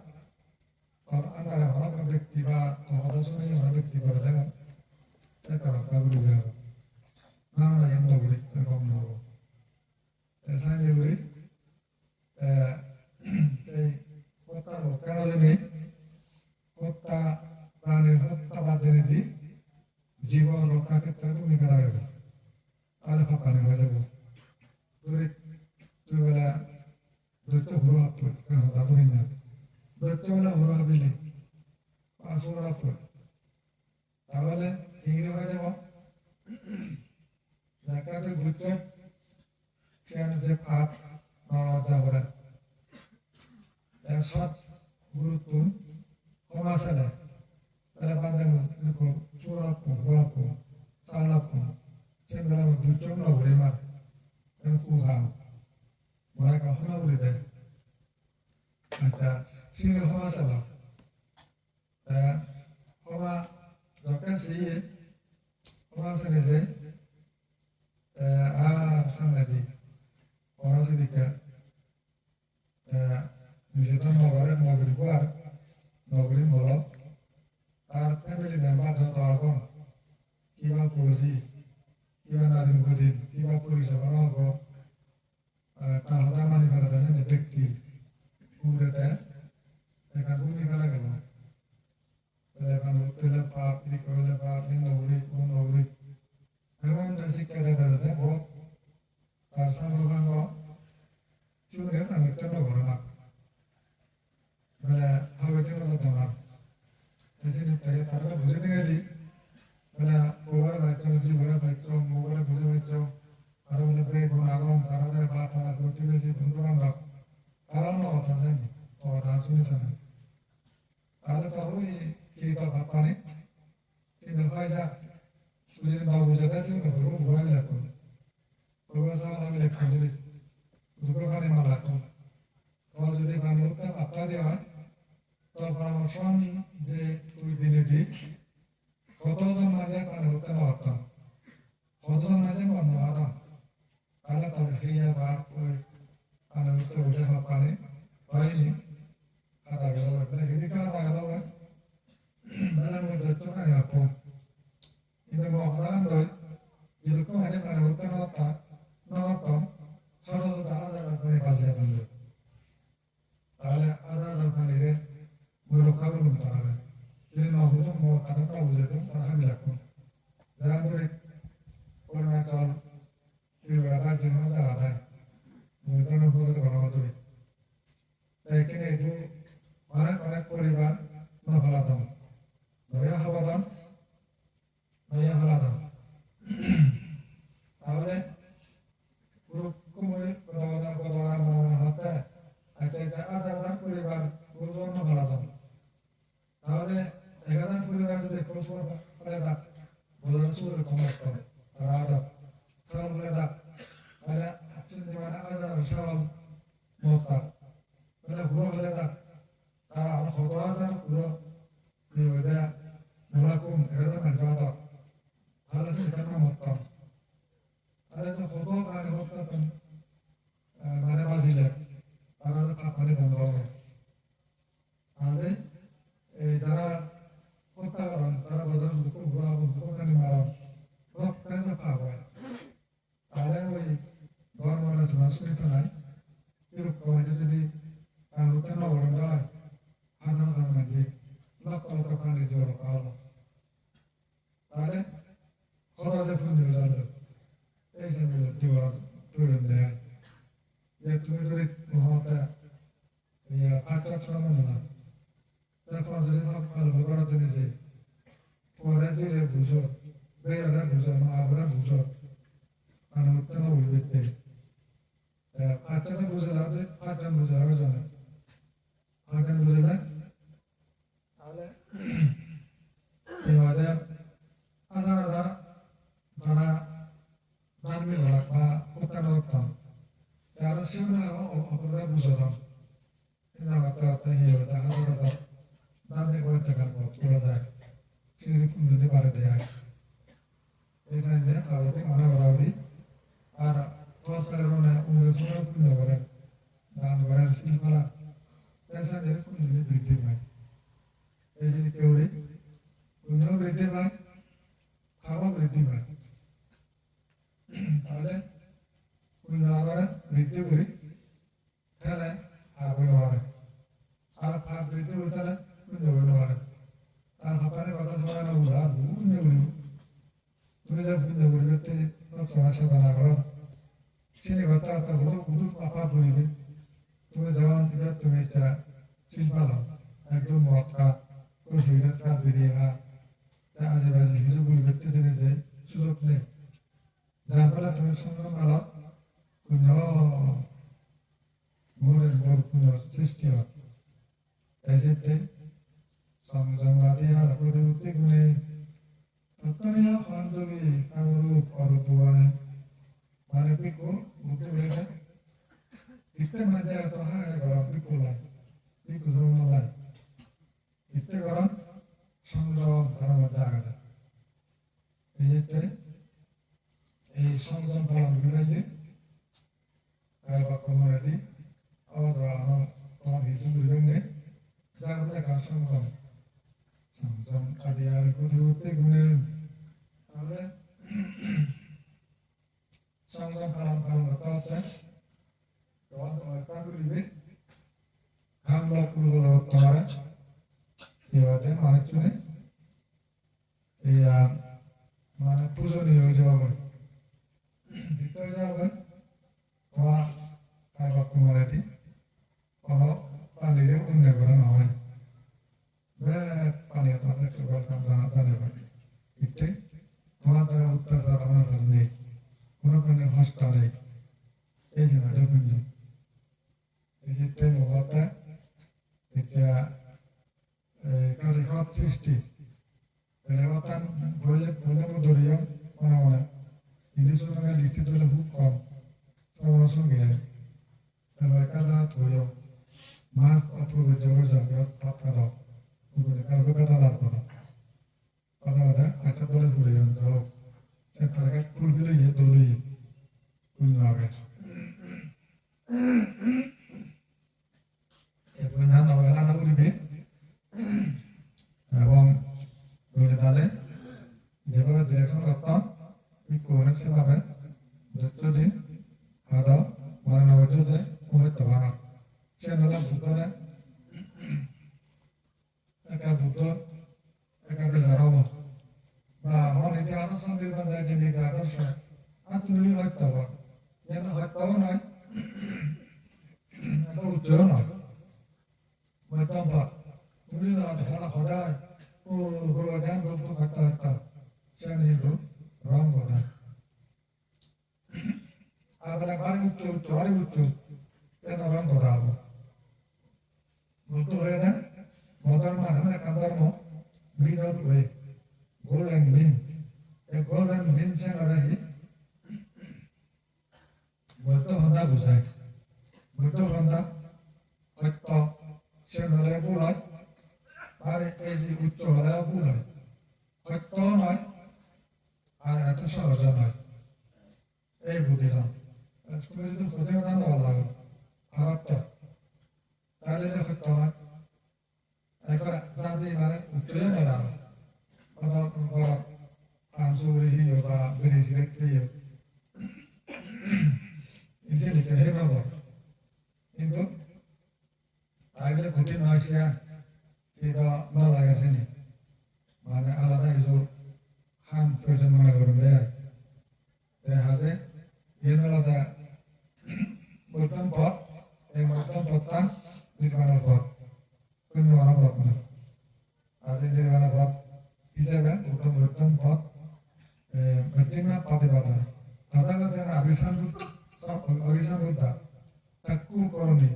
তোর আন্দারে অনেক ব্যক্তি বা তোমাদের শুনে অনেক ব্যক্তি করে দেখা রক্ষা করি নানা এন্ড করি কম নহব সাইনে করি সেই হত্যার কেন জানি হত্যা প্রাণীর হত্যা বাদ জেনে দিই জীবন রক্ষা ক্ষেত্রে ভূমিকা রাখবে তাহলে পানি হয়ে যাব তুই বেলা দৈত্য ঘুরো আপদ দাদুরি না দৈত্য বেলা ঘুরো হাবিলি পাঁচশো আপদ তাহলে ইংরে হয়ে যাব দেখা তুই বুঝছ সে যে পাপ নরজা করে সৎ gurutum homasala kala bandam ko surapum rapum salapum senggalam ducung no remar kan kuham mereka homa uride acha sing homasala ta homa jokan siye homasane se আর সামনে দি খরচ দিকে নিজেদের নগরের নগরী আর নগরী বল তার ফ্যামিলি মেম্বার যত আগুন কিবা পুঁজি কিবা নারীর প্রতি কিবা পরিচালনা হব তা হতা মানি ফেলা দেয় ব্যক্তি উড়েতে এখান ভূমিকা লাগে না তেলে পাপ এদিকে হইলে পাপ নগরী কোন নগরী এমন শিক্ষা দেয় বহুত তার সাঙ্গ জীবনে অত্যন্ত বড় না বেলা ভাবে তিন না তারা বুঝে দিয়ে গেলি বেলা গোবরে পাইছ জীবরে পাইছ মোবরে বুঝে পাইছ তারা বলে বে গুণ আগম তারা বাপ তারা প্রতিবেশী বন্ধু বান্ধব তারাও না কথা যায়নি তো কথা শুনেছে না তাহলে তোর ওই কি তোর ভাব পানি চিন্তা হয় যা তুই যদি না বুঝে দেয় জীবনে ঘুরাবি লাগুন আমি লিখুন যদি দুটো প্রাণী আমার রাখুন তোর যদি প্রাণী হত্যা বাপ্তা দেওয়া হয় তোর পরামর্শ যে তুই দিনে দি কতজন মাঝে প্রাণী হত্যা না হতাম কতজন মাঝে বন্য হতাম তাহলে তোর হেয়া বাপ ওই প্রাণী হত্যা উঠে সব প্রাণী হয়নি খাতা গেল এদিকে খাতা গেল বেলার মধ্যে হচ্ছে প্রাণী হতাম কিন্তু মহাদান দই যেরকম মাঝে প্রাণী হত্যা না হতাম নগতম শত শত হাজার প্রাণী বাঁচিয়ে দিল তাহলে হাজার হাজার প্রাণীরে মই রক্ষা করলাম তারা যদি নহুদম তারা না বুঝেতাম তারা আমি রাখুন যারা ধরে অরুণাচল ত্রিপুরা বা যে কোনো জায়গা দেয় মধ্যে ঘটনা ধরে তাই এখানে একটু অনেক অনেক পরিবার নফলাদম নয়া হবাদম নয়া হলাদম তাহলে কথা মনে মনে হতে আচ্ছা আধার পরিবার গুরুজন নফলাদম তাহলে 1000 পরিবার যদি খোঁজ করে দাও বোঝার সুর কম রাখতে তারা আদব সওয়াল করে দাও তাহলে মানে আধার সওয়াল মহত্তা বলে ঘুরো বলে দাও তারা আরো 100,000 ঘুরো দেয়া মোলাকুম 1000 মানুষ আদব তাহলে সেখানে মহত্তম তাহলে যে কত প্রাণী হত্যা মানে বাজিলে তারা পানি বন্ধ হবে আজে এই যারা হত্যা করেন তারা বাজার ঘোরা বন্ধু প্রাণী মারান সবখানে যে পাপ হয় তাহলে ওই ধর্ম আলোচনা শুনেছে নাই এরকম মাঝে যদি প্রাণী হত্যা না করেন হয় হাজার হাজার মাঝে লক্ষ লক্ষ প্রাণী জীব রক্ষা হলো তাহলে খরচে পুণ্য জানলো এই যে দিবর প্রয়োজন দেয় যে তুমি যদি মহতা পাঁচ ছড়া মনে না তারপর যদি ভালো করার জন্য যে পরে যে বুঝো বেয়ারা বুঝো মহাবরা বুঝো মানে উত্তম উল্লেখতে পাঁচটা বুঝে লাগবে পাঁচজন বুঝে লাগবে জানে পাঁচজন বুঝলে তাহলে এবারে হাজার হাজার যারা জানবে বা হত্যা না হতাম তারা সেগুলো অপরা বুঝতাম জানবে কয়েকটা গল্প তোলা যায় সেগুলি পুণ্যতে বাড়ে দেয় এই জানবে কারণে মানা করাউরি আর তরকারের উন্নয়ন পুণ্য করেন দান করেন শিল্পালা পেশা দিয়ে পুণ্য বৃদ্ধি পায় এই যদি কেউ পুণ্য বৃদ্ধি পায় খাওয়া বৃদ্ধি পায় তাহলে পুণ্য আবার বৃদ্ধি করি তাহলে আপনি নড়ে আর পাপ বৃদ্ধি করে তাহলে পুণ্য নড়ে তার ভাপারে কথা শোনা না বুঝা আর পুণ্য করিব তুমি যে পুণ্য করিবে তে সমস্যা না করো সেই কথা তার বুধ বুধ পাপ করিবে তুমি যেমন তুমি ইচ্ছা শিল্পালো একদম মদ খা ওই সিগারেট খা বেরিয়ে খা আজেবাজে কিছু করিবে জেনে যে সুযোগ নেই যার ফলে তুমি সংগ্রাম আলো পুণ্য মোরের মোর পুণ্য সৃষ্টি হয় 대제때 성성가디야 라고도 때문에 어떠냐 한적이 강으로 어루부가네 만에 삐고 무도해다 이때 맞아 또 하에 가라 삐고라 삐고 성날라 이때 가라 성성 가라 맞아 가다 이때 이 성성 바람 불면이 가이바 코모레디 아와자 아마 희수 불면네 자르다 가 성성 성성 아디아를 고대우 때문에 원래 성성 바람 갔다 왔다 또한 또 까불리비 감라 꾸르고로 또마라 이와대 마네쭈네 이야 마네 부존이 여자하고 뒷떠자하고 또한 가이바 코모레디 어너 পানিরে অন্য করে নয় পানি তোমাদের কেবল জানে পারে ইচ্ছে তোমার দ্বারা অত্যাচার অনাচার নেই কোনো প্রাণীর হস্তা নেই এই জন্য দেখুন এই যে তেমতা এটা কারিগর সৃষ্টি এলাকাতান বলে ধরিও মনে মনে ইংলিশ সঙ্গে লিস্টে তুলে খুব কম তোমার সঙ্গে তবে কাজা ধরিও মাছ অপূর্বের জগৎ জগৎ পাপ্রাদ উদরে কারো কথা দাঁড় করা কথা কথা আচ্ছা বলে ঘুরে যাও সে তার কাছে ফুল বিলে দলি পুণ্য আগে এরপর নানা করিবে এবং দলে তালে যেভাবে ডিরেকশন করতাম অনেক সেভাবে যতদিন হাদা মানে নগর যে হয়তো ভাঙা সে নালা বুদ্ধরা একা বুদ্ধ একা বেজার হব বা মনে দিয়ে আদর্শ নির্মাণ যায় দিন দিতে আদর্শ আর তুমি হয়তো হব যেন হয়তোও নয় এত উচ্চও নয় মধ্যম পথ তুমি যদি সদায় ও গরু যান রূপ হত্যা হত্যা সে কিন্তু রং বোধায় আর বেলা বাড়ি উচ্চ বাড়ি উচ্চ যেন রং বোধা হবো বুদ্ধ হয়ে না মদর্ম মানে কান্দর্ম বিনোদ হয়ে গোল্ডেন মিন এই গোল্ডেন মিন সে নাকি বৈদ্য ভন্দা বুঝায় বৈদ্য ভন্দা সত্য সে হলে ভুল হয় আর এই যে উচ্চ হলেও ভুল হয় সত্যও নয় আর এত সহজ নয় এই বুদ্ধিজম তুমি যদি সত্যি কথা ভালো লাগে ভারত তাহলে যে সত্য নয় একবার জাতি মানে উচ্চই নয় আরো ঘর পাঁচুরি হিও বা বেরিয়েছি দেখতে নিজে নিতে হে নব কিন্তু তাই বলে ক্ষতি নয় সে সেটা ন লাগাছে নি মানে আলাদা কিছু হান প্রয়োজন মনে করুন দেখা যে ইয়ে আলাদা মধ্যম পথ এই মধ্যম পথটা নির্মাণের পথ অন্য পথ না আর এই নির্মাণের পথ হিসেবে মধ্যম পথ মধ্যমা প্রতিবাদা তথাগতের অভিশান বুদ্ধা চাক্ষু করণী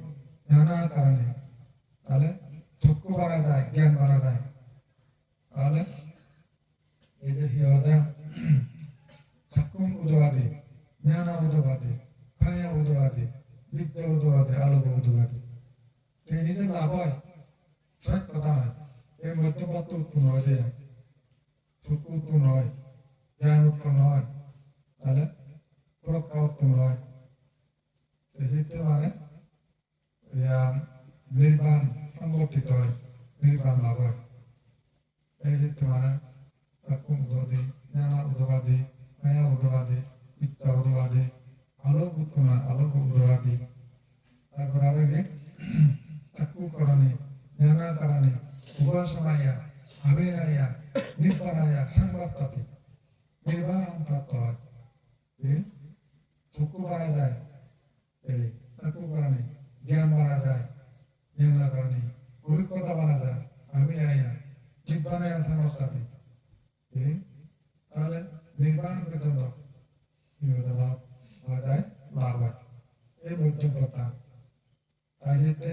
নানা কারণে তাহলে চক্ষু বাড়া যায় জ্ঞান বাড়া যায় তাহলে এই যে হিয়দা চাক্ষুম উদবাদী জ্ঞানা উদবাদী ভায়া উদবাদী বিদ্যা উদবাদী আলোক উদবাদী এই নিজে লাভ হয় সৎ কথা নয় এর মধ্যপথ উৎপন্ন হয়ে যায় চক্ষু উৎপন্ন হয় জ্ঞান উৎপন্ন হয় তাহলে প্রজ্ঞা উৎপন্ন হয় মানে নির্বাণ সংগঠিত হয় নির্বাণ লাভ হয় এই যে মানে চাক্ষু উদবাদী জ্ঞানা উদবাদী মায়া উদবাদী ইচ্ছা উদবাদী আলোক উৎপন্ন হয় আলোক উদবাদী তারপর আরো চাক্ষু করণী জ্ঞানা কারণে উপাসনায়া আবেয়া নির্বাণায়া সংবাদতাতে নির্বাণ প্রাপ্ত হয় চক্ষু বাড়া যায় এই চাক্ষু কারণে জ্ঞান বাড়া যায় জ্ঞানা কারণে অভিজ্ঞতা বাড়া যায় আবেয়া নির্বাণায়া সংবাদতাতে তাহলে নির্বাণ পর্যন্ত লাভ হওয়া যায় লাভ হয় এই মধ্যপথা তাই যেতে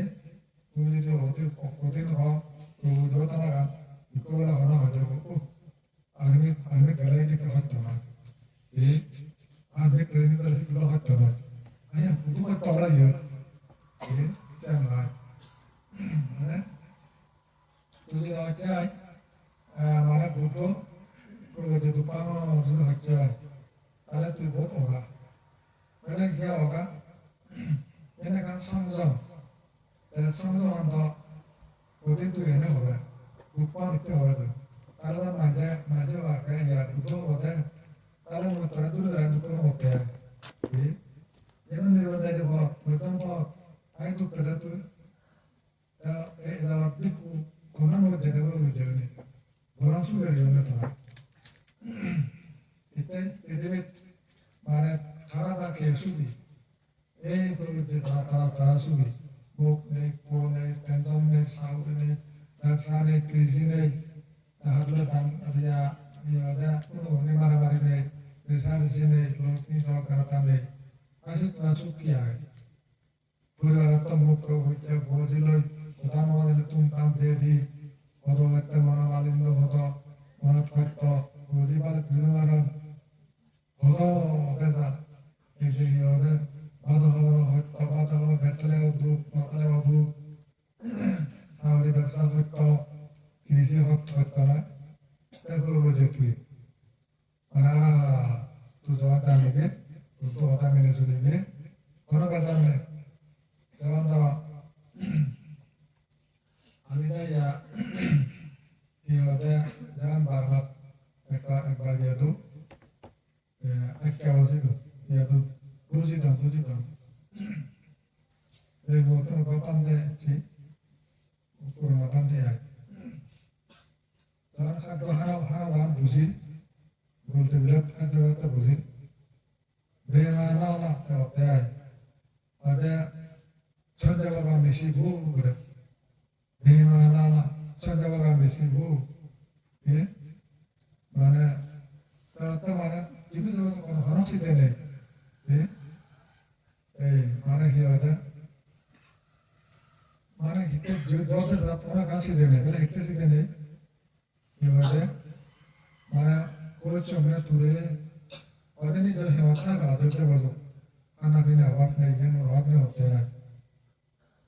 তুমি যদি অতি হিয়া হোগা এনে কান সংযম সংযম অন্ত ওদিন তুই এনে হবে দুপার ইতে হবে তো তাহলে মাঝে মাঝে বাকে ইয়া বুদ্ধ হতে তাহলে মনে তোরা দূরে দূরে দুপুর হতে এনে নির্বাচন যাইতে ভক নতুন ভক আই দুঃখ দে তুই এই যাওয়ার দিকু কোনা মধ্যে যেতে বলে বুঝে বরং সুখের জন্য তারা এতে পৃথিবীর মানে খারাপ আছে সুখী এই প্রবৃত্তি তারা সুখী মুখ নেই পো নেই টেনশন নেই সাউথ নেই ব্যবসা নেই কৃষি নেই তাহলে দাম কোনো মারামারি নেই রেশারেশি নেই লক্ষ্মী সহকারতা নেই আসে তোরা সুখী হয় পরিবারের তো মুখ হচ্ছে বুঝিলই কোথাও আমাদের তুমতাম দিয়ে দিই কত ব্যক্তি মনোমালিন্য হতো মনত করত বুঝি পালে তৃণমারণ হতো বেজার এই যে ওদের বাধ খবর হত্য বাধ খবর বেতলেও দুঃখ নতলেও দুঃখ সাহরি ব্যবসা হত্য কৃষি হত্য না তাই করবো যে তুই মানে তুই যখন জানিবে তো কথা মেনে চলিবে কোনো বেজার নেই যেমন ধরো আমি না ইয়ে jangan barbat ekbar yaitu ekawasiku yaitu bujidan itu kan pandai si kurang pandai ya jangan kado hana jangan bujir gulte bilat kado bujir bagaimana lah tewaktai ada contoh baga misi bu berat bagaimana lah contoh baga misi bu মানে তা মানে যদি কোনো হনসি দেনে এই মানে কি হয় মানে হিতে যত তোরা কাছে দেনে বলে হিতে সি দেনে কি হয় মানে কোচ মানে তুরে ওদিনই যে হেওয়া করা যেতে বাজো খানা পিনা অভাব নেই জ্ঞান অভাব নেই হতে হয়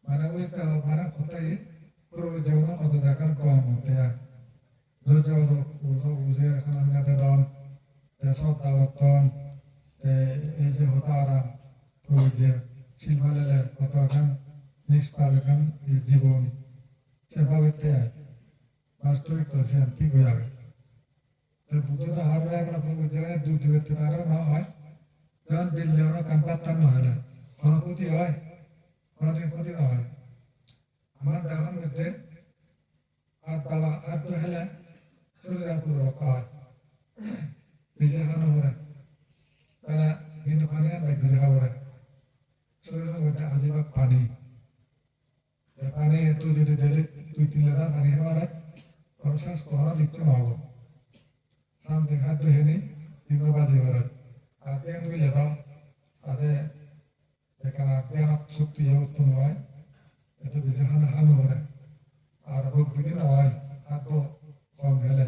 মানে ওই মানে হতেই পুরো জীবন অত দেখার কম হতে হয় ধৈর্য বুঝে খানা পিনাতে দন সব দাওয়াতন এই যে হতো আরাম পুরো যে শিল্পালে কত এখন নিষ্পাপ এখন জীবন সেভাবে বাস্তবিক তো সে ঠিক হয়ে যাবে তো বুদ্ধ তো হার রায় মানে প্রভু যেখানে দুধ দিবে তারও না হয় যখন দিল্লি ওরা কান পাত্তার না হয় না কোনো ক্ষতি হয় কোনোদিন ক্ষতি না হয় আমার দেখার মধ্যে হাত বাবা হাত তো হেলে শরীরের পুরো রক্ষা হয় নিজে খানো পরে তারা কিন্তু পানি আর ব্যাগ ঘুরে খাবো শরীরের মধ্যে আজিবা পানি পানি তুই যদি দিলে 2-3 লিটার পানি খাবার ওর স্বাস্থ্য হওয়া দিচ্ছ না হবো সামনে খাদ্য হেনি 3 বাজে বেরোয় আর দেন দিলে দাও আছে এখানে দেন শক্তি উৎপন্ন হয় এত বেশি হানো করে আর রোগ বিধি না হয় খাদ্য কম খেলে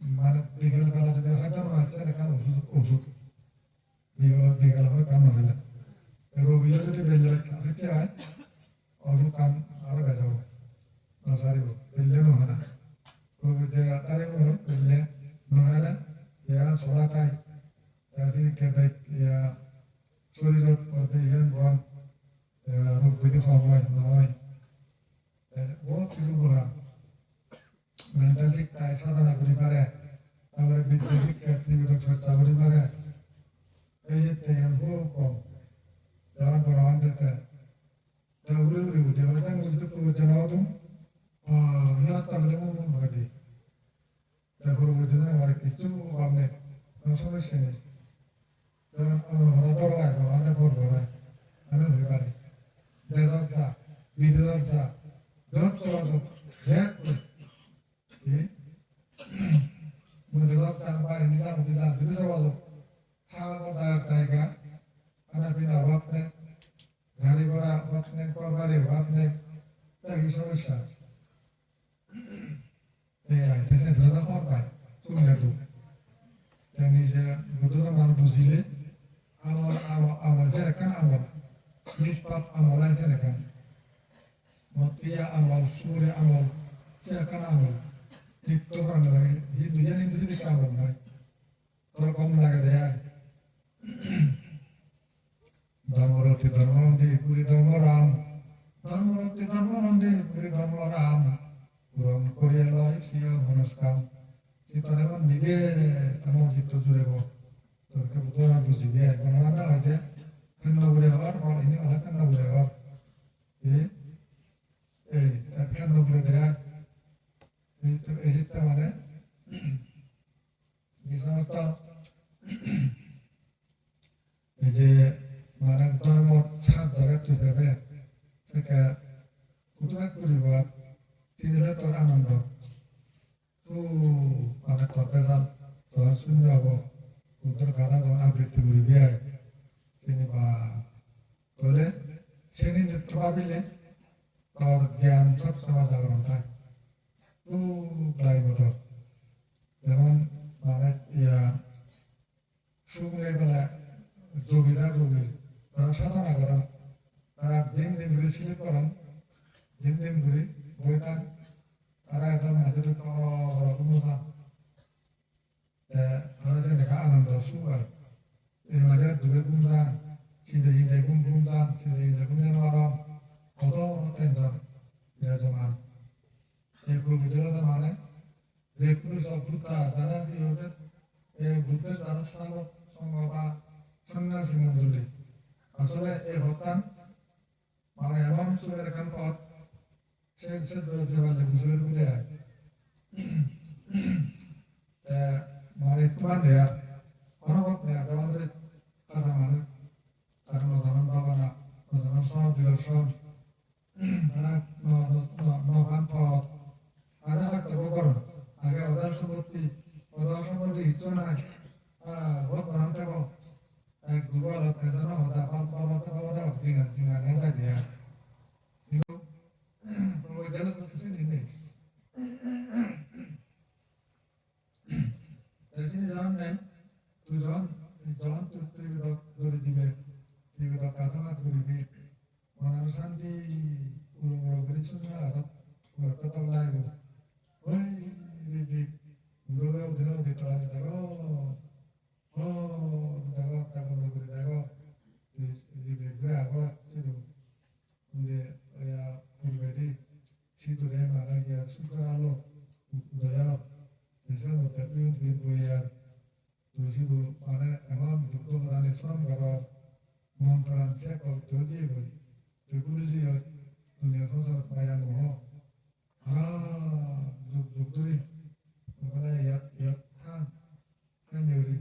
মানে বিকেল বেলা যদি হয়তো না হচ্ছে এখানে ওষুধ বিকেল হলে কান না হলে রোগী যদি বেলে হচ্ছে হয় অরু কান আরো বেজাবো নসারিব বেললে নহয় না রোগী যে তারে বেললে নহলে ইয়া সরা খাই যদি কেবে শরীরের মধ্যে ইহেন বন রোগ বিধি কম হয় নহয় বহুত কিছু বলা মেন্টাল শিক্ষায় সাধনা করি পারে তারপরে বিদ্যা শিক্ষা ত্রিবিধক চর্চা করি পারে এই যে তেল বহু কম যেমন প্রমাণ দিতে উড়ে উঠে হয়তো বুঝতে প্রবচন হতো ইহার তাহলে মন হয় দি প্রবচন আমার কিছু অভাব নেই কোনো সমস্যা নেই যেমন আমার হঠাৎ দরকার আমাদের ভোট ভরায় আমি হয়ে পারি দেশের চা বিদেশের চা যত চলাচল যে দেশের চা বা নিজাম যদি চলাচল খাওয়া দাওয়ার জায়গা খানা পিনা অভাব নেই গাড়ি ঘোড়া অভাব নেই করবারি অভাব নেই কি সমস্যা এই দেশে ছেলেটা খবর পায় শুনলে তো নিজে বুদ্ধটা মান বুঝিলে আমল যেরকম আমল নিষ্পাপ আমল আছে যেরকম মতিয়া আমল সুরে আমল সেরকম আমল নিত্য করানো লাগে হিন্দু যদি আমল নয় তোর কম লাগে দেয় ধর্মরতি ধর্মনন্দী পুরী ধর্মরাম ধর্মরতি ধর্মনন্দী পুরী ধর্মরাম পূরণ করিয়া লয় সিও মনস্কাম সীতার এমন নিদে তেমন চিত্ত জুড়েব তোকে বুধরা বুঝিবি কোনো মানা হইতে ফেন্ন ঘুরে হওয়ার পর ইনি হলে ফেন্ন ঘুরে হওয়ার এই তার ফেন্ন ঘুরে দেয়া এই চিত্তে মানে এই সমস্ত এই যে মানে ধর্ম ছাদ জায়গা তুই ভেবে সেকে কুতুবাক করিব চিনিলে তোর আনন্দ তো মানে তোর বেজাল তোর শূন্য হব উত্তর গাদা যখন আবৃত্তি করিবি চিনি বা তোলে শ্রেণী নৃত্য ভাবিলে তোর জ্ঞান সবসময় জাগরণ থাকে খুব লাগব তোর যেমন মানে ইয়া সুগুনের বেলা যোগীরা যোগী তারা সাধনা করেন তারা দিন দিন ঘুরে স্লিপ করেন দিন দিন ঘুরে বই থাক তারা একদম মাঝে দুঃখ ঘুমোতাম তারা যে দেখা আনন্দ সুখ হয় এই মাঝে দুগে ঘুম যান চিন্তা চিন্তায় ঘুম ঘুম যান চিন্তা চিন্তা ঘুম যেন আরাম কত টেনশন বিরাজমান এই প্রভৃতির মানে যে পুরুষ বুদ্ধা যারা ওদের এই বুদ্ধের যারা শ্রাবক সঙ্গ বা সন্ন্যাসী মন্ডলী আসলে এই হত্যান মানে এমন সুখের এখন পথ সে ধরেছে বলে বুঝবের বুঝে মানে তোমার দেয়ার অনুভব নেয়ার যেমন ধরে কাঁচা মানুষ তার নজনন ভাবনা নজনন সমাদর্শন তারা নবান পথ আধা হত্যা করুন আগে ওদার সম্পত্তি ইচ্ছু নাই ভোট বানান দেব এক দুর্বল হত্যা যেন হতা বাবা জিঙা নেচা দিয়া কিন্তু ওই জেলে তো কিছু নেই তাই যখন নেই তুই যখন তুই ত্রিবেদক ধরে দিবে ত্রিবেদক কাতাবাদ করিবি মনের শান্তি উড়ো করি শুনবে আঘাত করতে তো লাগব ওই রিপ গুরুবে উদিনে উদি তোলা দেখো ও দেখো তা বন্ধ করে দেখো তুই রিপ ঘুরে আগো সিধু পূর্বেদি সিধু রে মারা গিয়া সূর্যের আলো উদয় দেশের মধ্যে প্রিয় বইয়ার তুই শুধু মানে এমন যুদ্ধ প্রধানে শ্রম কর মন প্রাণ সে তুই যে বই তুই বুঝেছি দুনিয়া সংসার মায়া মোহ হারা যুগ যুগ ধরে বলে ইয়াত থান নেউরি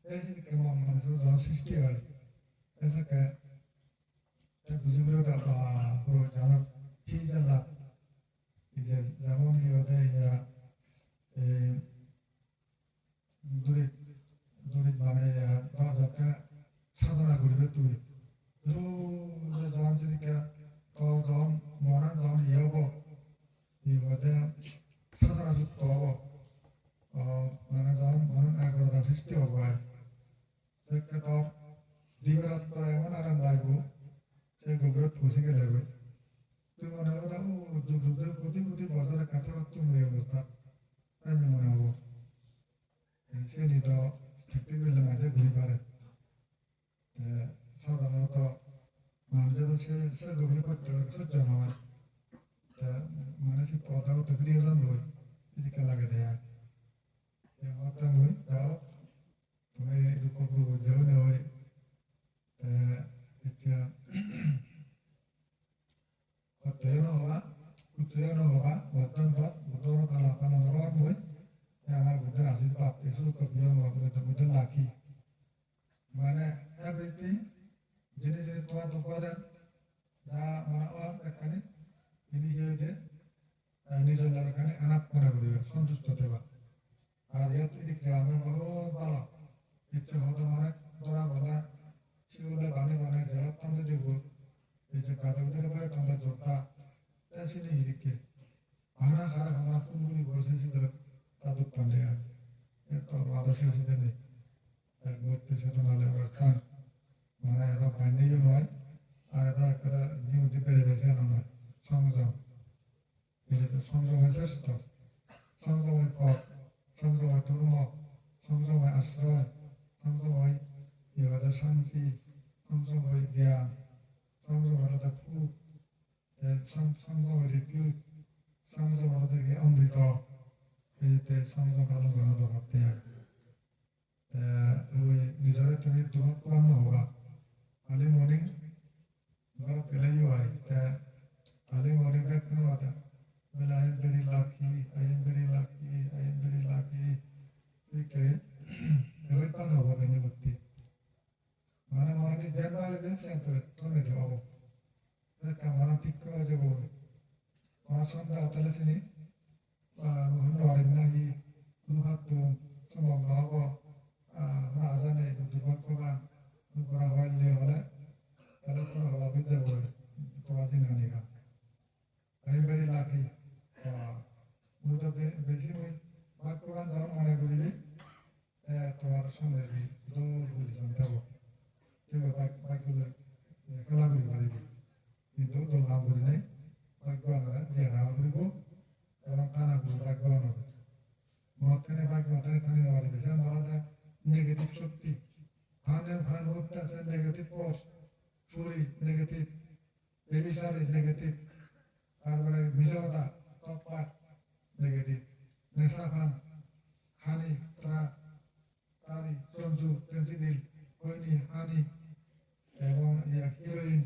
এই যে কেমন মানুষের যখন সৃষ্টি হয় এসে বুঝি করে পুরো জানার কি জানলা এই যে যেমন ইয়ে দূরে দূরে মানে দরজাকে সাধনা করবে তুই যখন যদি তোর যখন মনে যখন ইয়ে হব ইয়ে সাধনা যুক্ত হব মানে যখন মনে আগ্রহতা সৃষ্টি হব সেকে তোর দিবেরাত্র এমন আরাম লাগব সে গভীরত পৌঁছে গেলে তুই মনে হবে যুগ যুগ ধরে প্রতি বছরের কথাবার্তা এই অবস্থা তাই মনে হবো সে নিত ঠিকঠাক করলে মাঝে ঘুরি পারে সাধারণত মানুষের তো সে গভীর করতে সহ্য না হয় মানে সে তথাগত প্রিয়জন বই এদিকে লাগে দেয় হত্যা বই যাও তুমি দুঃখ প্রভু যেমন হয় ইচ্ছা হত্যা হবা উত্তয়ন হবা বর্তমান পথ বুদ্ধর কালাপানন্দর বই আমার বুদ্ধের আশীর্বাদ এসব নিয়ম বুদ্ধের লাখি মানে এভরিথিং জিনিস তোমার দুঃখ দেন যা মনে হওয়ার এখানে তিনি গিয়ে নিজের এখানে এনাপ মনে করিবে সন্তুষ্ট দেবা আর ইয়াত এদিকে আমি বহুত ভালো ইচ্ছে হতো মানে তোরা বলা শিউলে বানে জেলার তন্ত্র দিব এই যে গাদা উদের পরে তন্ত্র যোদ্ধা তাই এদিকে ভাড়া খারা ভাড়া ফোন করি বসে সেদের তাদুক পান্ডে তোর মাদাসে আছে দেনে এক মূর্তি চেতন হলে অবস্থান মানে এত পাইনিও নয় আর এত একটা নিয়তি পেরে গেছে না নয় সংযম সংযমের শ্রেষ্ঠ সংযমের পথ সংযমের ধর্ম সংযমের আশ্রয় সংযমের ইহদের শান্তি samsam의 জ্ঞান, samsam의 foot, samsam의 rebuke, samsam의 অমৃত, এইতে samsam পালন করা দরকার দেয়। ওই নিজরে তুমি দুঃখবান হবা আলি মর্নিং ঘর পেলেই হয় আলি মর্নিং ব্যাক কোনো কথা বলে I am very lucky I am very lucky I am very lucky ঠিক ওই পার হবো বেনি করতে মানে মনে যেন আসবে সেন্ট তুমি দেব কামনা ঠিক করে যাব তোমার সন্ধ্যা হতালে চিনি হন্য আরেক নাহি কোনো ভাত সম্ভব নহব নাজানে দুর্ভাগ্যবান করা হইলে হলে তাহলে করা হওয়া যাব তোমার চিনি গান আই এম ভেরি লাকি মুই তো বেশি মুই ভাগ্যবান যখন মনে করিবি তোমার সামনে দি দৌড় বুঝিছন দেব কেউ ভাগ্য খেলা করি পারিবি কিন্তু দৌড়াম করি নাই ভাগ্যবানরা জেরা করিব এবং টানা করি ভাগ্যবান হবে মতেনে ভাগ্য মতেনে টানি নেওয়ারিবি সে ধরা যায় নেগেটিভ শক্তি ফান অত্যাচার নেগেটিভ পোস্ট চুরি নেগেটিভ বেবিচারি নেগেটিভ তারপরে বিজয়তা টকপাট নেগেটিভ নেশা ফান হানি তারি সঞ্জু পেন্সিডিল খৈনি হানি এবং হিরোইন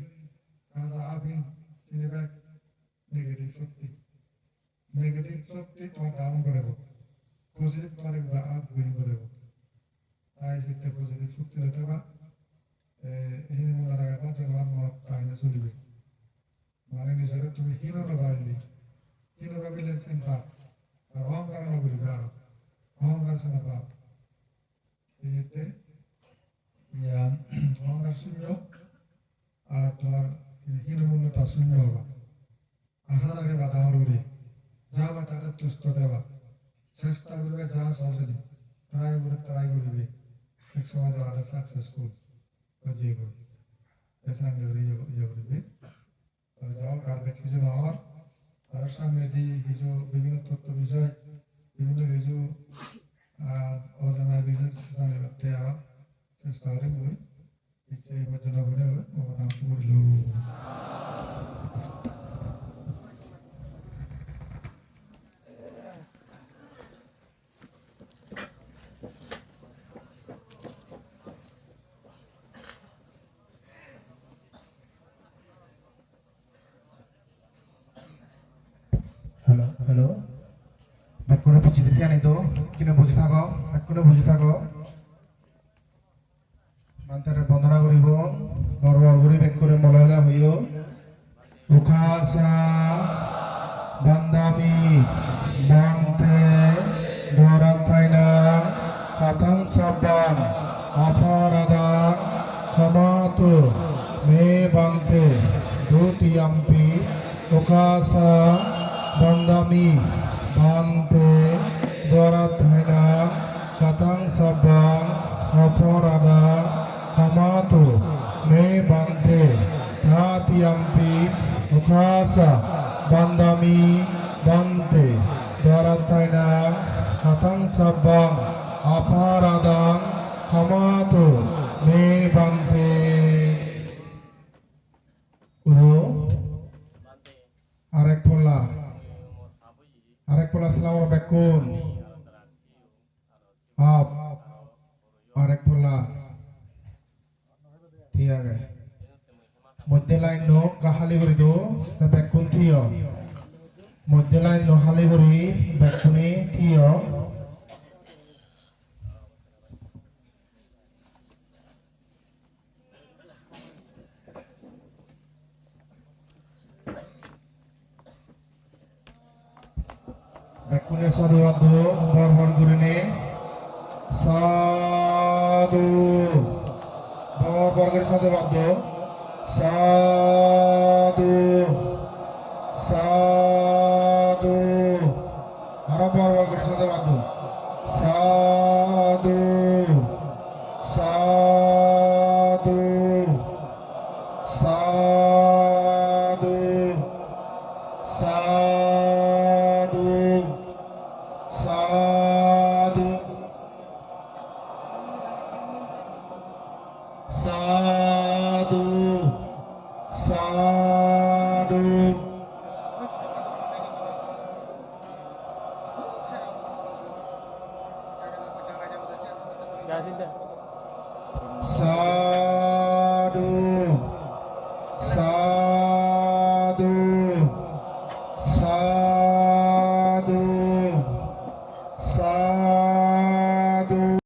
গাঁজা আফিম চিনিব্যাগ নেগেটিভ শক্তি তোমার ডাউন করব পজিটিভ তোমার আপ গ্রিন করব তাই সেটা পজিটিভ শক্তি হতে বা এই মনে রাখবা তোমার মনত পাইনে চলিবে মানে নিজের তুমি হীন ভাবিলে সেন পাপ আর অহংকার নকরিবে আর অহংকার সেন পাপ এইতে অহংকার শূন্য আর তোমার হীনমূন্যতা শূন্য হবা আশা রাখে বা দাওয়ার উড়ে যা বা তাদের তুষ্ট দেবা চেষ্টা করবে যা সহজে ট্রাই করিবে এক সময় যাওয়াটা সাকসেসফুল যে করি এসাঙ্গে ইয়ে করিবে যাও গার্বেজ কিছু হওয়ার আর সামনে দিয়ে কিছু বিভিন্ন তথ্য বিষয় বিভিন্ন কিছু অজানা বিষয় জানিবার তেয়ারা চেষ্টা করে বই ইচ্ছে এই পর্যন্ত বলে অবদান করিল হ্যালো ব্যাকুণে বুঝি দিতে আনি তো কিনে বুঝি থাকো ব্যাকুণে বুঝি থাকো মান্তারে বন্দনা করিব বরবর করে ব্যাকুণে মলয়লা হইও উখাসা বান্দামি বন্তে দরাতাইনা কাতাং সাবান অপরাধা ক্ষমাতু মে বান্তে দুতিয়াম্পি উখাসা বন্দামি বান্তে দরাতাইনা কাতাং সাবান অপরাধা ক্ষমাতু মে বান্তে ধাতিয়াম্পি উখাসা বান্দামি বান্তে দরাতাইনা কাতাং সাবাং অপরাধাং ক্ষমাতু মে বান্তে আরেক পোলা সালাম বেকুন আপ আরেক পোলা ঠিক আছে মধ্যে লাইন নো কাহালি করি দো বেকুন থিও মধ্যে লাইন নো হালি করি বেকুনি থিও বেকুনে সাধু আদু বরবর গুরিনে সাধু বরবর গুরি সাধু আদু সাধু সাধু আর বরবর গুরি সাধু আদু সাধু সাধু সাধু সাধু সাধু সাধু sa